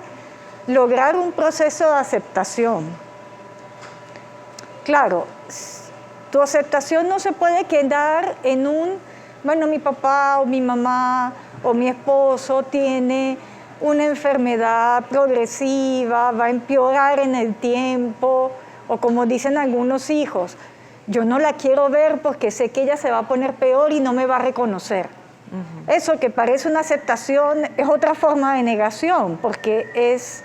Speaker 3: lograr un proceso de aceptación. Claro, tu aceptación no se puede quedar en bueno, mi papá o mi mamá o mi esposo tiene una enfermedad progresiva, va a empeorar en el tiempo, o como dicen algunos hijos, yo no la quiero ver porque sé que ella se va a poner peor y no me va a reconocer. Eso que parece una aceptación es otra forma de negación, porque es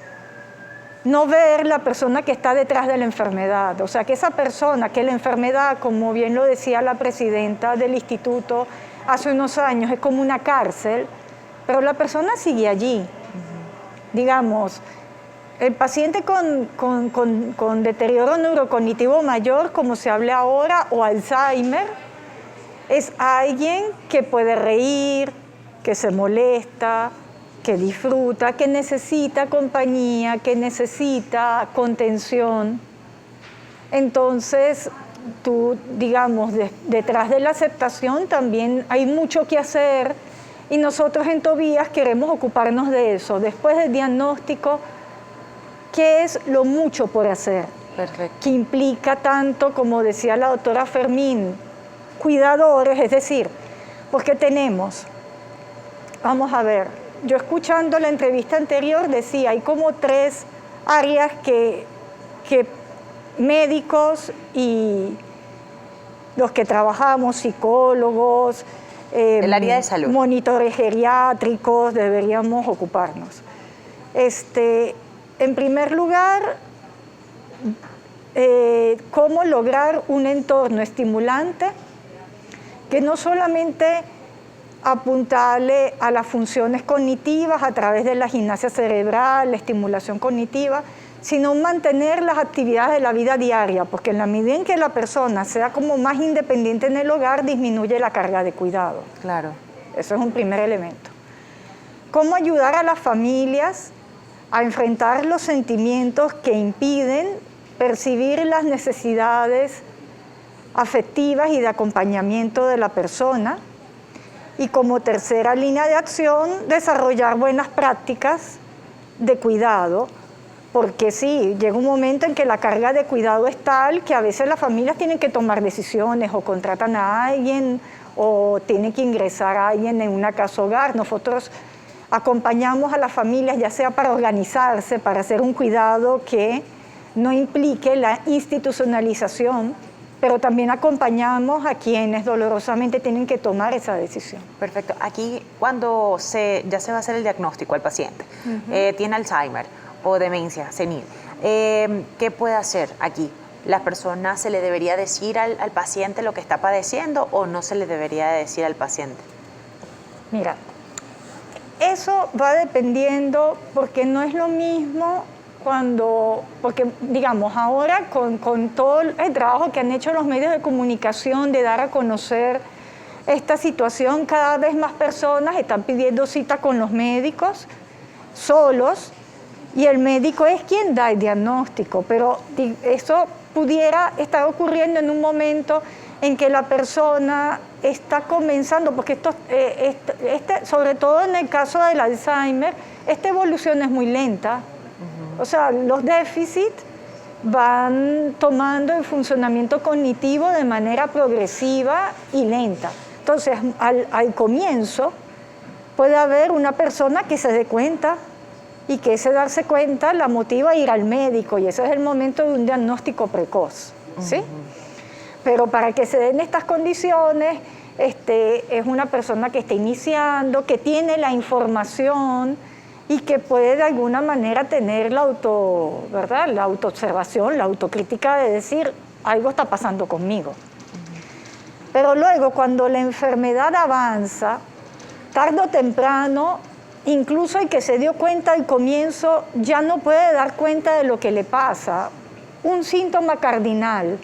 Speaker 3: no ver la persona que está detrás de la enfermedad. O sea, que esa persona, que la enfermedad, como bien lo decía la presidenta del instituto hace unos años, es como una cárcel, pero la persona sigue allí. Digamos, el paciente con deterioro neurocognitivo mayor, como se habla ahora, o Alzheimer, es alguien que puede reír, que se molesta, que disfruta, que necesita compañía, que necesita contención. Entonces, tú, digamos, detrás de la aceptación también hay mucho que hacer, y nosotros en Tobías queremos ocuparnos de eso. Después del diagnóstico, ¿qué es lo mucho por hacer?
Speaker 1: Perfecto.
Speaker 3: Que implica tanto, como decía la doctora Fermín, cuidadores, es decir, porque tenemos, vamos a ver, yo escuchando la entrevista anterior decía, hay como 3 áreas que médicos y los que trabajamos, psicólogos,
Speaker 1: el área de salud,
Speaker 3: monitores geriátricos, deberíamos ocuparnos. En primer lugar, cómo lograr un entorno estimulante que no solamente apuntarle a las funciones cognitivas a través de la gimnasia cerebral, la estimulación cognitiva, sino mantener las actividades de la vida diaria, porque en la medida en que la persona sea como más independiente en el hogar, disminuye la carga de cuidado.
Speaker 1: Claro.
Speaker 3: Eso es un primer elemento. ¿Cómo ayudar a las familias a enfrentar los sentimientos que impiden percibir las necesidades afectivas y de acompañamiento de la persona? Y como tercera línea de acción, desarrollar buenas prácticas de cuidado, porque sí, llega un momento en que la carga de cuidado es tal que a veces las familias tienen que tomar decisiones o contratan a alguien o tienen que ingresar a alguien en una casa hogar. Nosotros acompañamos a las familias ya sea para organizarse, para hacer un cuidado que no implique la institucionalización, pero también acompañamos a quienes dolorosamente tienen que tomar esa decisión.
Speaker 1: Perfecto. Aquí cuando ya se va a hacer el diagnóstico al paciente, tiene Alzheimer o demencia senil, ¿qué puede hacer aquí? ¿La persona se le debería decir al paciente lo que está padeciendo o no se le debería decir al paciente?
Speaker 3: Mira, eso va dependiendo porque no es lo mismo porque digamos ahora con todo el trabajo que han hecho los medios de comunicación de dar a conocer esta situación, cada vez más personas están pidiendo cita con los médicos solos y el médico es quien da el diagnóstico, pero eso pudiera estar ocurriendo en un momento en que la persona está comenzando, porque sobre todo en el caso del Alzheimer, esta evolución es muy lenta. O sea, los déficits van tomando el funcionamiento cognitivo de manera progresiva y lenta. Entonces, al comienzo puede haber una persona que se dé cuenta y que ese darse cuenta la motiva a ir al médico y ese es el momento de un diagnóstico precoz, ¿sí? Pero para que se den estas condiciones, es una persona que está iniciando, que tiene la información y que puede de alguna manera tener la autoobservación, la autocrítica de decir, algo está pasando conmigo. Pero luego, cuando la enfermedad avanza, tarde o temprano, incluso el que se dio cuenta al comienzo ya no puede dar cuenta de lo que le pasa. Un síntoma cardinal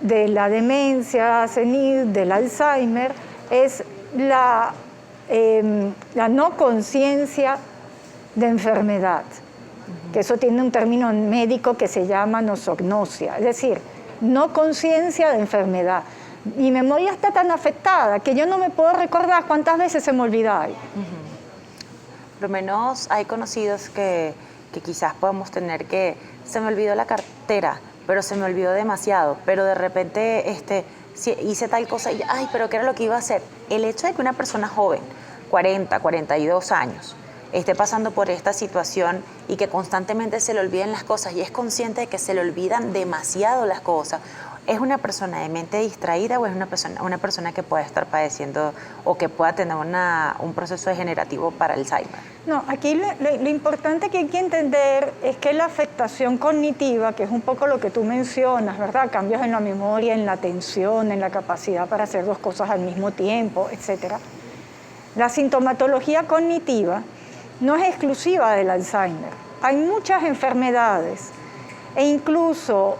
Speaker 3: de la demencia senil, del Alzheimer, es la no conciencia de enfermedad, que eso tiene un término médico que se llama nosognosia, es decir, no conciencia de enfermedad. Mi memoria está tan afectada que yo no me puedo recordar cuántas veces se me olvida algo.
Speaker 1: Por lo menos hay conocidos que quizás podemos tener que se me olvidó la cartera, pero se me olvidó demasiado, pero de repente hice tal cosa y ay, pero ¿qué era lo que iba a hacer? El hecho de que una persona joven, 40, 42 años, esté pasando por esta situación y que constantemente se le olviden las cosas y es consciente de que se le olvidan demasiado las cosas, ¿es una persona de mente distraída o es una persona que puede estar padeciendo o que pueda tener un proceso degenerativo para Alzheimer?
Speaker 3: No, aquí lo importante que hay que entender es que la afectación cognitiva, que es un poco lo que tú mencionas, ¿verdad? Cambios en la memoria, en la atención, en la capacidad para hacer dos cosas al mismo tiempo, etc. La sintomatología cognitiva no es exclusiva del Alzheimer. Hay muchas enfermedades e incluso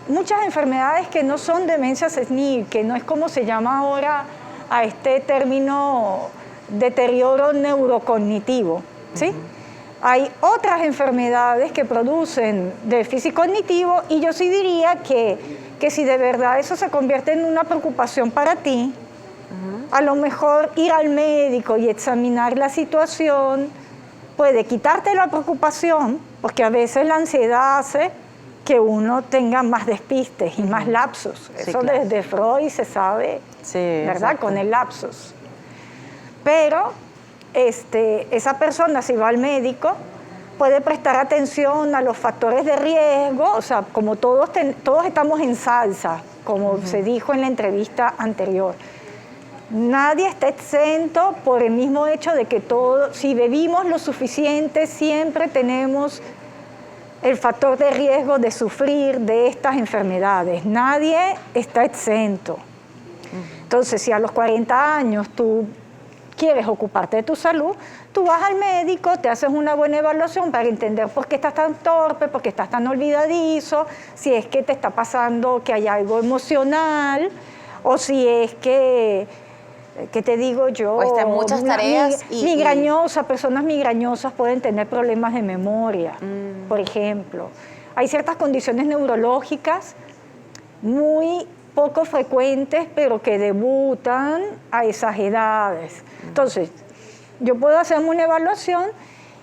Speaker 3: muchas enfermedades que no son demencia senil, que no es como se llama ahora a este término deterioro neurocognitivo, ¿sí? Hay otras enfermedades que producen déficit cognitivo y yo sí diría que si de verdad eso se convierte en una preocupación para ti, a lo mejor ir al médico y examinar la situación puede quitarte la preocupación, porque a veces la ansiedad hace que uno tenga más despistes y más lapsus. Sí, eso claro. Desde Freud se sabe, sí, ¿verdad? Exacto. Con el lapsus. Pero esa persona, si va al médico, puede prestar atención a los factores de riesgo, o sea, como todos estamos en salsa, como se dijo en la entrevista anterior. Nadie está exento por el mismo hecho de que si bebimos lo suficiente, siempre tenemos el factor de riesgo de sufrir de estas enfermedades. Nadie está exento. Entonces, si a los 40 años tú quieres ocuparte de tu salud, tú vas al médico, te haces una buena evaluación para entender por qué estás tan torpe, por qué estás tan olvidadizo, si es que te está pasando que hay algo emocional, o si es que, ¿qué te digo yo?
Speaker 1: O están muchas tareas
Speaker 3: Personas migrañosas pueden tener problemas de memoria, por ejemplo. Hay ciertas condiciones neurológicas muy poco frecuentes, pero que debutan a esas edades. Entonces, yo puedo hacerme una evaluación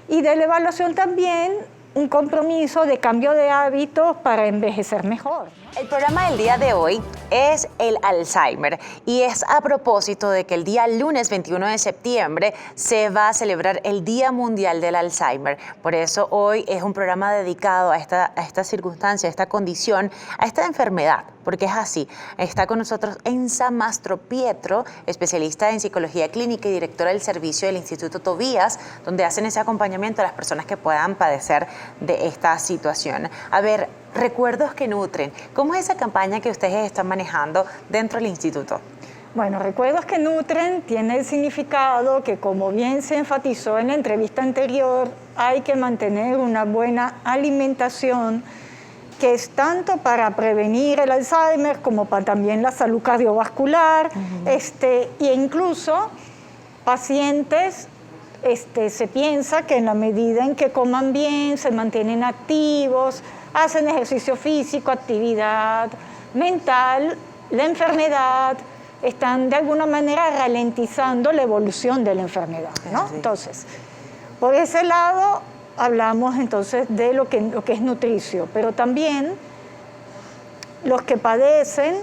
Speaker 3: y de la evaluación también un compromiso de cambio de hábitos para envejecer mejor.
Speaker 1: El programa del día de hoy es el Alzheimer y es a propósito de que el día lunes 21 de septiembre se va a celebrar el Día Mundial del Alzheimer. Por eso hoy es un programa dedicado a esta circunstancia, a esta condición, a esta enfermedad, porque es así. Está con nosotros Enza Mastropietro, especialista en psicología clínica y directora del servicio del Instituto Tobías, donde hacen ese acompañamiento a las personas que puedan padecer de esta situación. A ver, recuerdos que nutren. ¿Cómo es esa campaña que ustedes están manejando dentro del instituto?
Speaker 3: Bueno, Recuerdos que Nutren tiene el significado que, como bien se enfatizó en la entrevista anterior, hay que mantener una buena alimentación, que es tanto para prevenir el Alzheimer como para también la salud cardiovascular, e incluso pacientes. Se piensa que en la medida en que coman bien, se mantienen activos, hacen ejercicio físico, actividad mental, la enfermedad, están de alguna manera ralentizando la evolución de la enfermedad, ¿no? Sí. Entonces, por ese lado hablamos entonces de lo que es nutricio, pero también los que padecen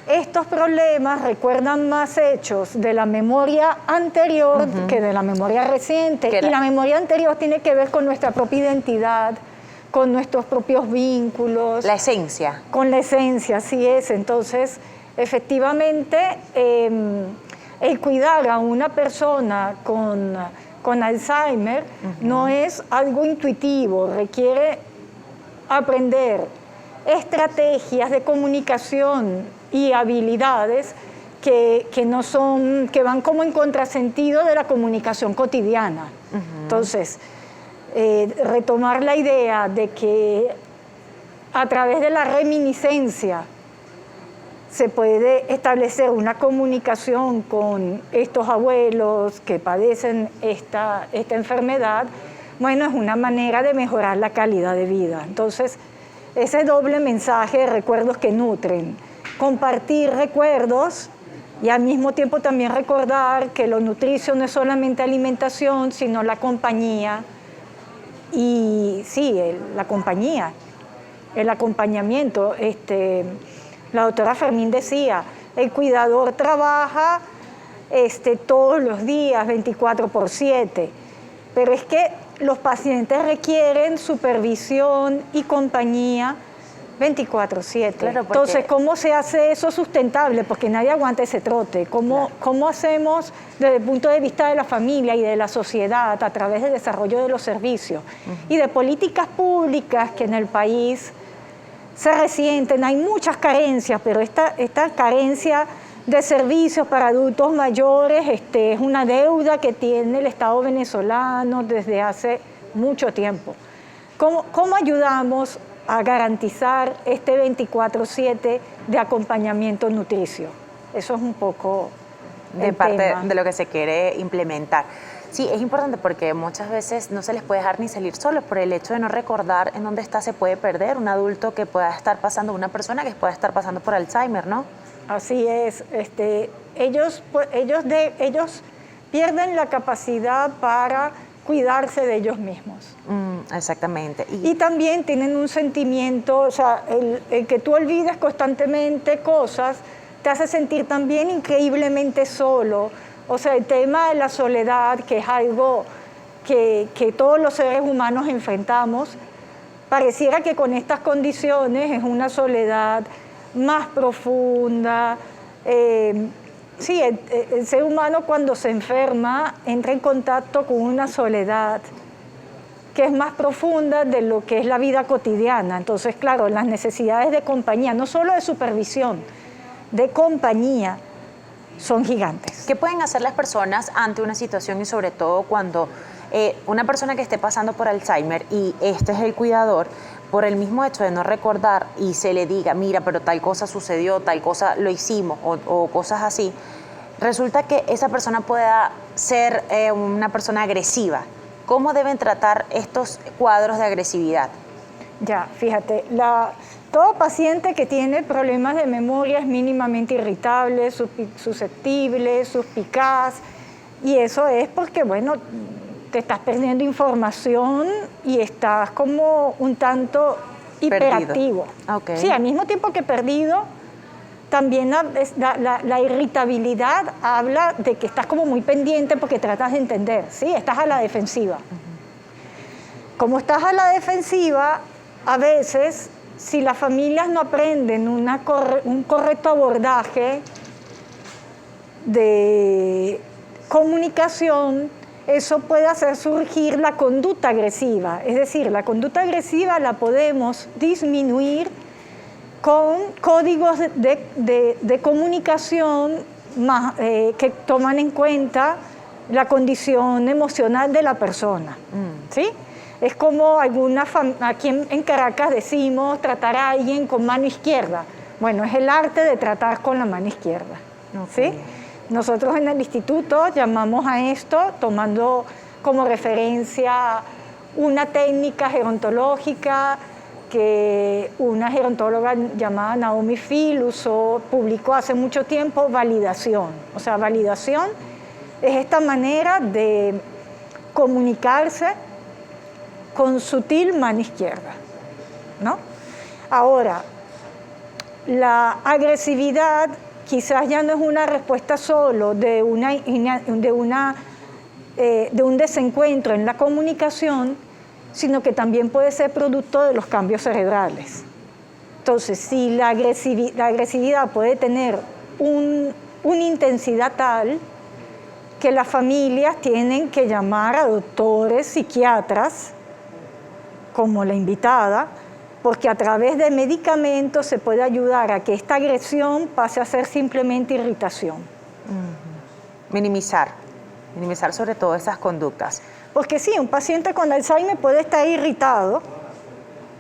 Speaker 3: estos problemas recuerdan más hechos de la memoria anterior que de la memoria reciente. Y la memoria anterior tiene que ver con nuestra propia identidad, con nuestros propios vínculos.
Speaker 1: La esencia.
Speaker 3: Con la esencia, así es. Entonces, efectivamente, el cuidar a una persona con Alzheimer no es algo intuitivo, requiere aprender estrategias de comunicación y habilidades que van como en contrasentido de la comunicación cotidiana. Entonces, retomar la idea de que a través de la reminiscencia se puede establecer una comunicación con estos abuelos que padecen esta enfermedad, bueno, es una manera de mejorar la calidad de vida. Entonces, ese doble mensaje de recuerdos que nutren, compartir recuerdos y al mismo tiempo también recordar que lo nutricio no es solamente alimentación, sino la compañía y sí, la compañía, el acompañamiento. La doctora Fermín decía, el cuidador trabaja todos los días, 24/7, pero es que los pacientes requieren supervisión y compañía 24/7. Claro, entonces, ¿cómo se hace eso sustentable? Porque nadie aguanta ese trote. ¿Cómo hacemos desde el punto de vista de la familia y de la sociedad a través del desarrollo de los servicios y de políticas públicas que en el país se resienten? Hay muchas carencias, pero esta carencia de servicios para adultos mayores es una deuda que tiene el Estado venezolano desde hace mucho tiempo. ¿Cómo ayudamos a garantizar este 24/7 de acompañamiento nutricio? Eso es un poco
Speaker 1: de parte de lo que se quiere implementar. Sí, es importante porque muchas veces no se les puede dejar ni salir solos por el hecho de no recordar en dónde está, se puede perder un adulto que pueda estar pasando, una persona que pueda estar pasando por Alzheimer, ¿no?
Speaker 3: Así es. Ellos pierden la capacidad para cuidarse de ellos mismos.
Speaker 1: Exactamente.
Speaker 3: Y también tienen un sentimiento, o sea, el que tú olvides constantemente cosas te hace sentir también increíblemente solo. O sea, el tema de la soledad, que es algo que todos los seres humanos enfrentamos, pareciera que con estas condiciones es una soledad más profunda, Sí, el ser humano cuando se enferma entra en contacto con una soledad que es más profunda de lo que es la vida cotidiana. Entonces, claro, las necesidades de compañía, no solo de supervisión, de compañía, son gigantes.
Speaker 1: ¿Qué pueden hacer las personas ante una situación y sobre todo cuando una persona que esté pasando por Alzheimer y este es el cuidador, por el mismo hecho de no recordar y se le diga, mira, pero tal cosa sucedió, tal cosa lo hicimos o cosas así, resulta que esa persona pueda ser una persona agresiva? ¿Cómo deben tratar estos cuadros de agresividad?
Speaker 3: Ya, fíjate, todo paciente que tiene problemas de memoria es mínimamente irritable, susceptible, suspicaz, y eso es porque, bueno, te estás perdiendo información y estás como un tanto hiperactivo.
Speaker 1: Okay.
Speaker 3: Sí, al mismo tiempo que perdido, también la irritabilidad habla de que estás como muy pendiente porque tratas de entender, ¿sí? Estás a la defensiva. Como estás a la defensiva, a veces, si las familias no aprenden un correcto abordaje de comunicación, eso puede hacer surgir la conducta agresiva. Es decir, la conducta agresiva la podemos disminuir con códigos de comunicación que toman en cuenta la condición emocional de la persona. ¿Sí? Es como aquí en Caracas decimos tratar a alguien con mano izquierda. Bueno, es el arte de tratar con la mano izquierda. ¿Sí? Nosotros en el instituto llamamos a esto, tomando como referencia una técnica gerontológica que una gerontóloga llamada Naomi Field publicó hace mucho tiempo, validación. O sea, validación es esta manera de comunicarse con sutil mano izquierda, ¿no? Ahora, la agresividad quizás ya no es una respuesta solo de un desencuentro en la comunicación, sino que también puede ser producto de los cambios cerebrales. Entonces, si la agresividad puede tener una intensidad tal que las familias tienen que llamar a doctores, psiquiatras, como la invitada, porque a través de medicamentos se puede ayudar a que esta agresión pase a ser simplemente irritación.
Speaker 1: Minimizar sobre todo esas conductas.
Speaker 3: Porque sí, un paciente con Alzheimer puede estar irritado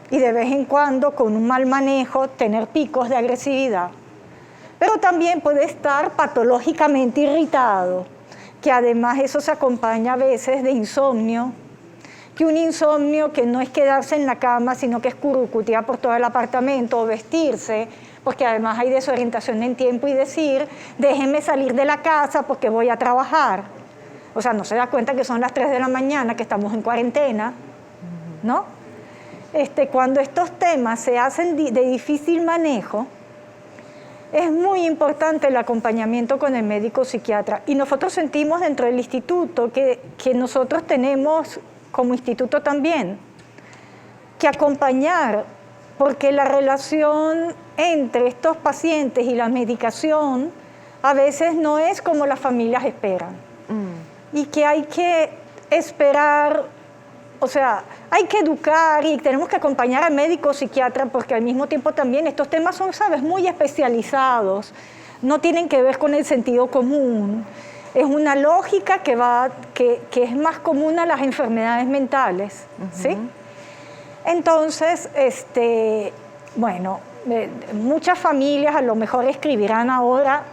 Speaker 3: y de vez en cuando con un mal manejo tener picos de agresividad, pero también puede estar patológicamente irritado, que además eso se acompaña a veces de insomnio, que un insomnio que no es quedarse en la cama, sino que es curucutear por todo el apartamento o vestirse, porque además hay desorientación en tiempo y decir, déjenme salir de la casa porque voy a trabajar. O sea, no se da cuenta que son las 3 de la mañana, que estamos en cuarentena, ¿no? Cuando estos temas se hacen de difícil manejo, es muy importante el acompañamiento con el médico psiquiatra. Y nosotros sentimos dentro del instituto que nosotros tenemos, como instituto también, que acompañar, porque la relación entre estos pacientes y la medicación a veces no es como las familias esperan. Y que hay que esperar, o sea, hay que educar y tenemos que acompañar al médico psiquiatra porque al mismo tiempo también estos temas son, ¿sabes?, muy especializados, no tienen que ver con el sentido común. Es una lógica que es más común a las enfermedades mentales, ¿sí? Entonces, bueno, muchas familias a lo mejor escribirán ahora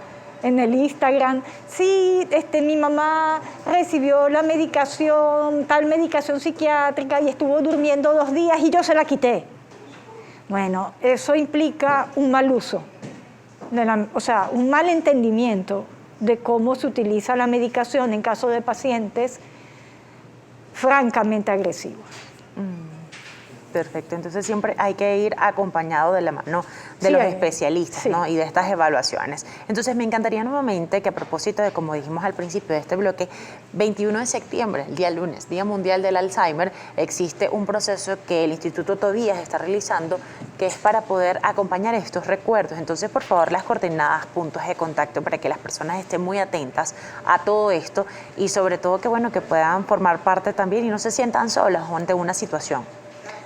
Speaker 3: en el Instagram, sí, mi mamá recibió la medicación, tal medicación psiquiátrica y estuvo durmiendo 2 días y yo se la quité. Bueno, eso implica un mal uso, o sea, un mal entendimiento de cómo se utiliza la medicación en caso de pacientes francamente agresivos.
Speaker 1: Perfecto, entonces siempre hay que ir acompañado de la mano de los especialistas, ¿no? Y de estas evaluaciones. Entonces me encantaría nuevamente que a propósito de, como dijimos al principio de este bloque, 21 de septiembre, el día lunes, Día Mundial del Alzheimer, existe un proceso que el Instituto Tobías está realizando que es para poder acompañar estos recuerdos. Entonces, por favor, las coordenadas, puntos de contacto para que las personas estén muy atentas a todo esto y sobre todo que, bueno, que puedan formar parte también y no se sientan solas ante una situación.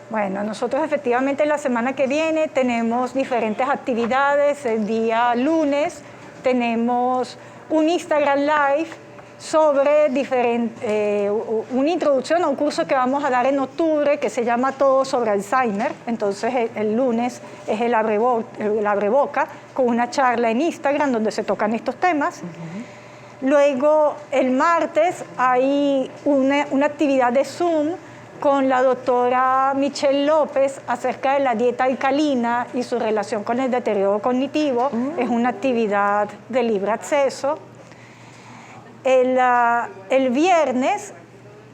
Speaker 3: Bueno, nosotros efectivamente la semana que viene tenemos diferentes actividades. El día lunes tenemos un Instagram Live sobre una introducción a un curso que vamos a dar en octubre que se llama Todo sobre Alzheimer. Entonces el lunes es el abreboca con una charla en Instagram donde se tocan estos temas. Luego el martes hay una actividad de Zoom con la doctora Michelle López acerca de la dieta alcalina y su relación con el deterioro cognitivo. Es una actividad de libre acceso. El viernes,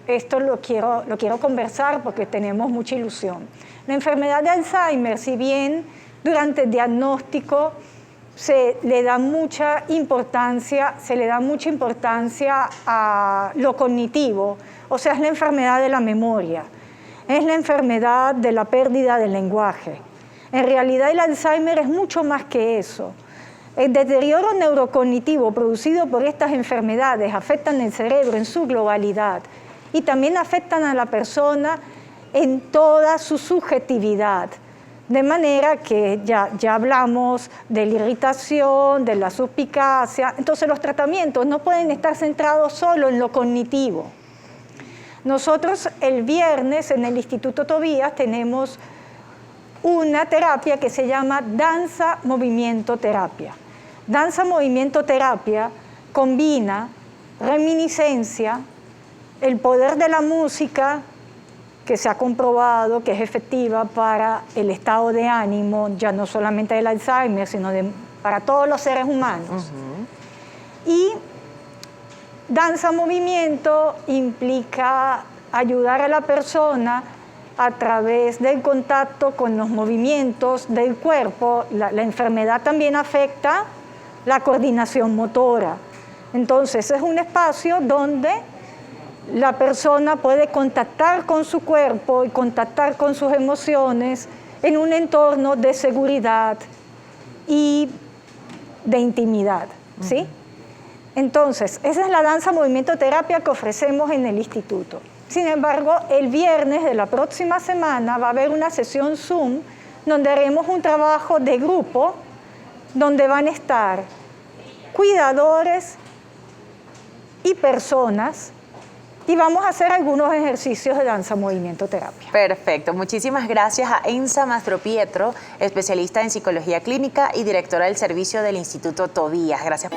Speaker 3: esto lo quiero conversar porque tenemos mucha ilusión. La enfermedad de Alzheimer, si bien durante el diagnóstico se le da mucha importancia a lo cognitivo, o sea, es la enfermedad de la memoria, es la enfermedad de la pérdida del lenguaje. En realidad el Alzheimer es mucho más que eso. El deterioro neurocognitivo producido por estas enfermedades afectan el cerebro en su globalidad y también afectan a la persona en toda su subjetividad. De manera que ya hablamos de la irritación, de la suspicacia. Entonces los tratamientos no pueden estar centrados solo en lo cognitivo. Nosotros el viernes en el Instituto Tobías tenemos una terapia que se llama danza-movimiento-terapia. Danza-movimiento-terapia combina reminiscencia, el poder de la música, que se ha comprobado que es efectiva para el estado de ánimo, ya no solamente del Alzheimer, sino para todos los seres humanos. Y danza-movimiento implica ayudar a la persona a través del contacto con los movimientos del cuerpo. La enfermedad también afecta la coordinación motora. Entonces es un espacio donde la persona puede contactar con su cuerpo y contactar con sus emociones en un entorno de seguridad y de intimidad, ¿sí? Entonces, esa es la danza-movimiento-terapia que ofrecemos en el instituto. Sin embargo, el viernes de la próxima semana va a haber una sesión Zoom donde haremos un trabajo de grupo donde van a estar cuidadores y personas y vamos a hacer algunos ejercicios de danza-movimiento-terapia.
Speaker 1: Perfecto. Muchísimas gracias a Enza Mastropietro, especialista en psicología clínica y directora del servicio del Instituto Tobías. Gracias.